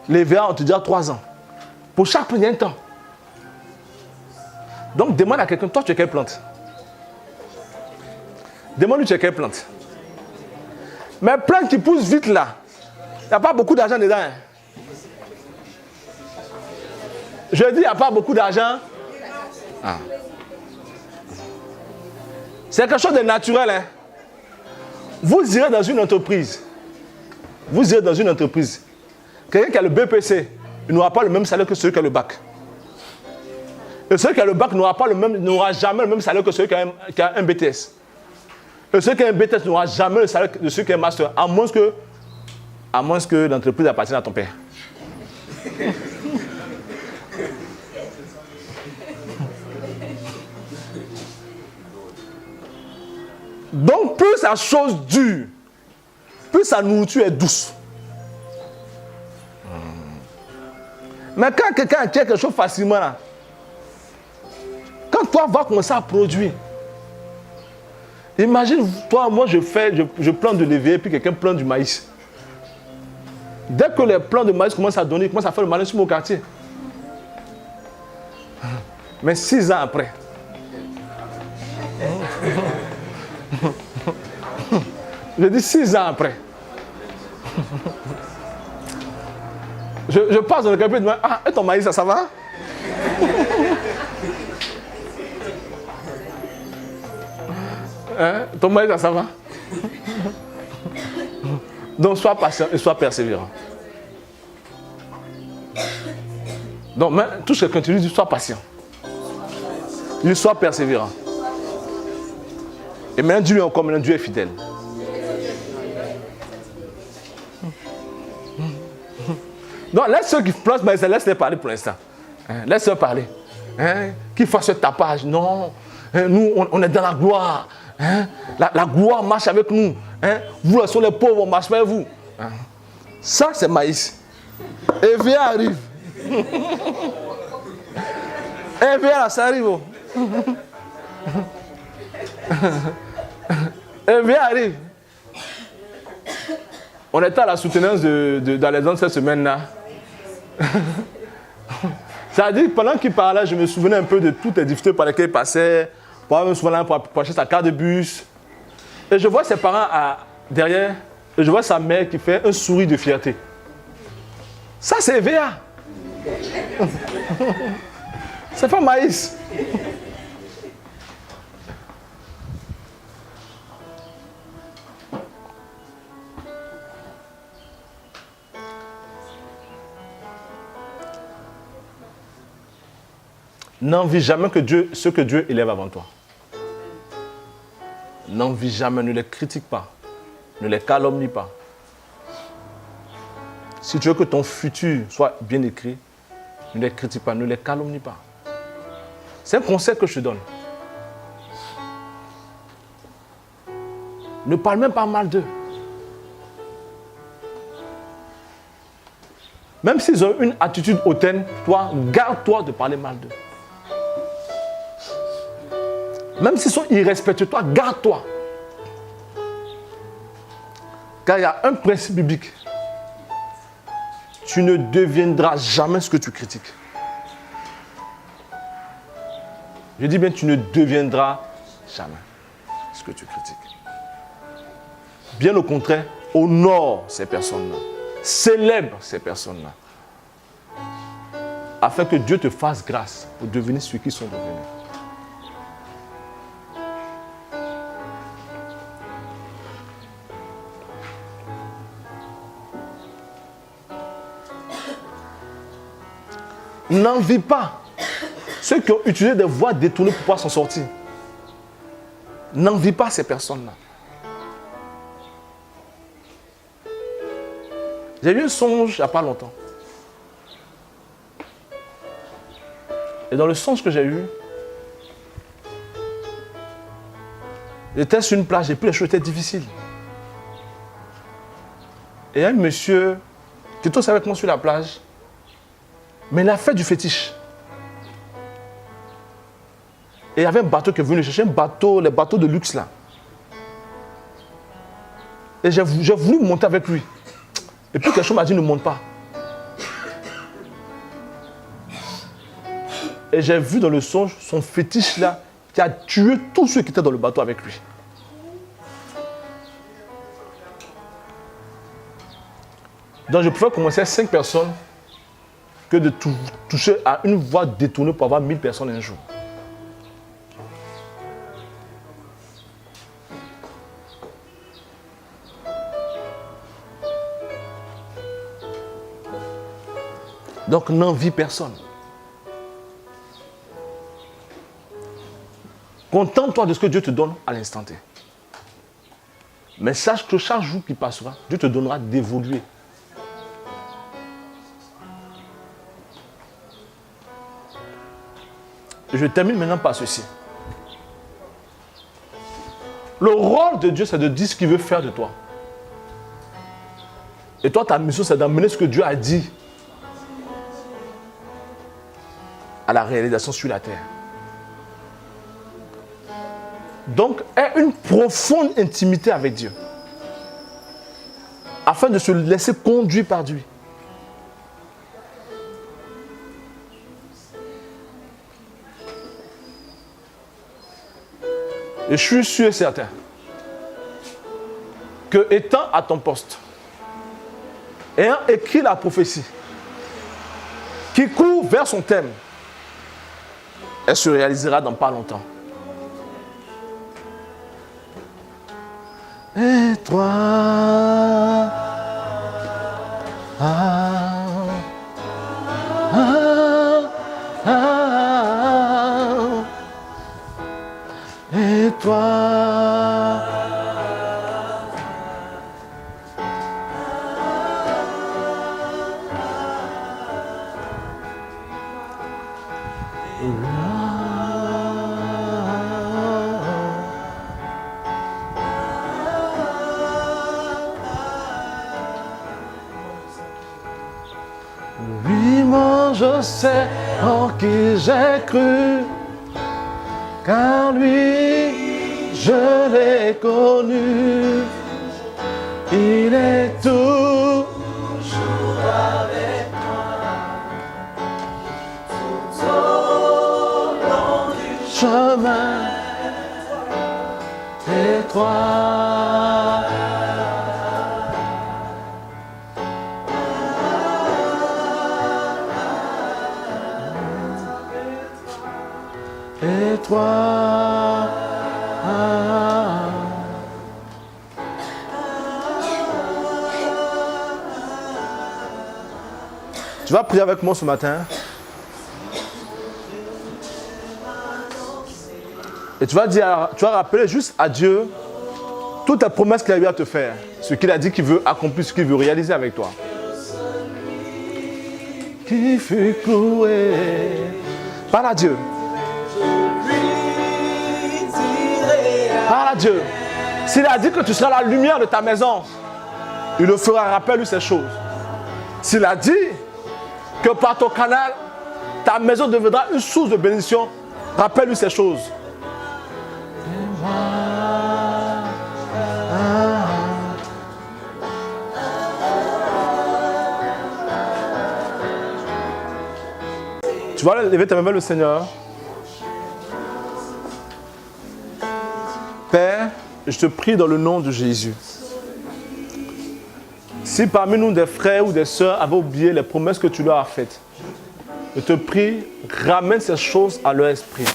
Les verres, on te dira 3 ans. Pour chaque plante, il y a un temps. Donc demande à quelqu'un, toi tu es quelle plante? Demande-lui tu es quelle plante. Mais plante qui pousse vite là, il n'y a pas beaucoup d'argent dedans. Hein. Je dis, il n'y a pas beaucoup d'argent. Ah. C'est quelque chose de naturel. Hein. Vous irez dans une entreprise. Vous irez dans une entreprise. Quelqu'un qui a le BPC, il n'aura pas le même salaire que celui qui a le bac. Et celui qui a le bac n'aura jamais le même salaire que celui qui a un BTS. Et celui qui a un BTS n'aura jamais le salaire de celui qui a un master, à moins que l'entreprise appartienne à ton père. Donc, plus la chose dure, plus sa nourriture est douce. Mais quand quelqu'un tient quelque chose facilement, là, quand toi vas commencer à produire, imagine, toi, moi je plante de l'éveillé, puis quelqu'un plante du maïs. Dès que les plants de maïs commencent à donner, ils commencent à faire le malin sur mon quartier. Mais 6 ans après, je dis 6 ans après, je passe dans le quartier et je dis, ah, et ton maïs, ça va? Hein? Ton maïs, ça va? Donc, sois patient et sois persévérant. Donc, tout ce que tu lui dis, sois patient. Il soit persévérant. Et maintenant, dis-lui encore, maintenant, Dieu est fidèle. Donc, laisse ceux qui plantent, mais laisse-les parler pour l'instant. Hein? Laisse-les parler. Hein? Qu'ils fassent ce tapage. Non. Hein? Nous, on est dans la gloire. Hein? La gloire marche avec nous. Hein? Vous, sont les pauvres, on marche avec vous. Hein? Ça, c'est maïs. Et viens, arrive. Et viens, ça arrive. Oh. Et viens, arrive. On était à la soutenance d'Alexandre cette semaine-là. Ça a dit, pendant qu'il parlait, je me souvenais un peu de toutes les difficultés par lesquelles il passait. Pour acheter sa carte de bus. Et je vois ses parents derrière, et je vois sa mère qui fait un sourire de fierté. Ça, c'est VA. C'est pas maïs. N'envie jamais ce que Dieu élève avant toi. N'envie jamais, ne les critique pas. Ne les calomnie pas. Si tu veux que ton futur soit bien écrit, ne les critique pas, ne les calomnie pas. C'est un conseil que je te donne. Ne parle même pas mal d'eux. Même s'ils ont une attitude hautaine, toi, garde-toi de parler mal d'eux. Même s'ils sont irrespectueux, toi, garde-toi. Car il y a un principe biblique. Tu ne deviendras jamais ce que tu critiques. Je dis bien, tu ne deviendras jamais ce que tu critiques. Bien au contraire, honore ces personnes-là. Célèbre ces personnes-là. Afin que Dieu te fasse grâce pour devenir ceux qui sont devenus. N'envie pas ceux qui ont utilisé des voies détournées pour pouvoir s'en sortir. N'envie pas ces personnes-là. J'ai eu un songe il n'y a pas longtemps. Et dans le songe que j'ai eu, j'étais sur une plage et puis les choses étaient difficiles. Et un monsieur qui était aussi avec moi sur la plage, mais il a fait du fétiche. Et il y avait un bateau qui est venu le chercher, les bateaux de luxe là. Et j'ai voulu monter avec lui. Et puis quelque chose m'a dit ne monte pas. Et j'ai vu dans le songe son fétiche là qui a tué tous ceux qui étaient dans le bateau avec lui. Donc je préfère commencer à 5 personnes que de toucher à une voie détournée pour avoir 1000 personnes un jour. Donc n'envie personne. Contente-toi de ce que Dieu te donne à l'instant T. Mais sache que chaque jour qui passera, Dieu te donnera d'évoluer. Je termine maintenant par ceci. Le rôle de Dieu, c'est de dire ce qu'il veut faire de toi. Et toi, ta mission, c'est d'amener ce que Dieu a dit à la réalisation sur la terre. Donc, aie une profonde intimité avec Dieu, afin de se laisser conduire par Dieu. Et je suis sûr et certain que, étant à ton poste, ayant écrit la prophétie qui court vers son thème, elle se réalisera dans pas longtemps. Et toi, et toi, oui, moi je sais en qui j'ai cru, car lui, je l'ai connu, il est toujours avec moi, tout au long du chemin, et toi. Et toi, tu vas prier avec moi ce matin. Et tu vas rappeler juste à Dieu toutes les promesses qu'il a eu à te faire, ce qu'il a dit qu'il veut accomplir, ce qu'il veut réaliser avec toi. Qui fut cloué. Parle à Dieu. Parle à Dieu. S'il a dit que tu seras la lumière de ta maison, il le fera. Rappelle-lui ces choses. S'il a dit que par ton canal, ta maison deviendra une source de bénédiction, rappelle-lui ces choses. Tu vas lever ta main vers le Seigneur. Père, je te prie dans le nom de Jésus. Si parmi nous des frères ou des sœurs avaient oublié les promesses que tu leur as faites, je te prie, ramène ces choses à leur esprit.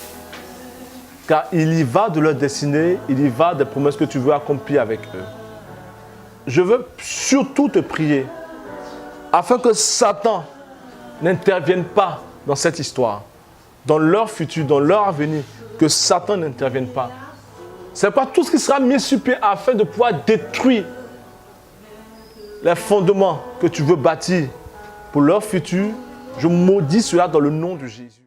Car il y va de leur destinée, il y va des promesses que tu veux accomplir avec eux. Je veux surtout te prier afin que Satan n'intervienne pas dans cette histoire, dans leur futur, dans leur avenir, que Satan n'intervienne pas. C'est quoi tout ce qui sera mis sur pied afin de pouvoir détruire les fondements que tu veux bâtir pour leur futur. Je maudis cela dans le nom de Jésus.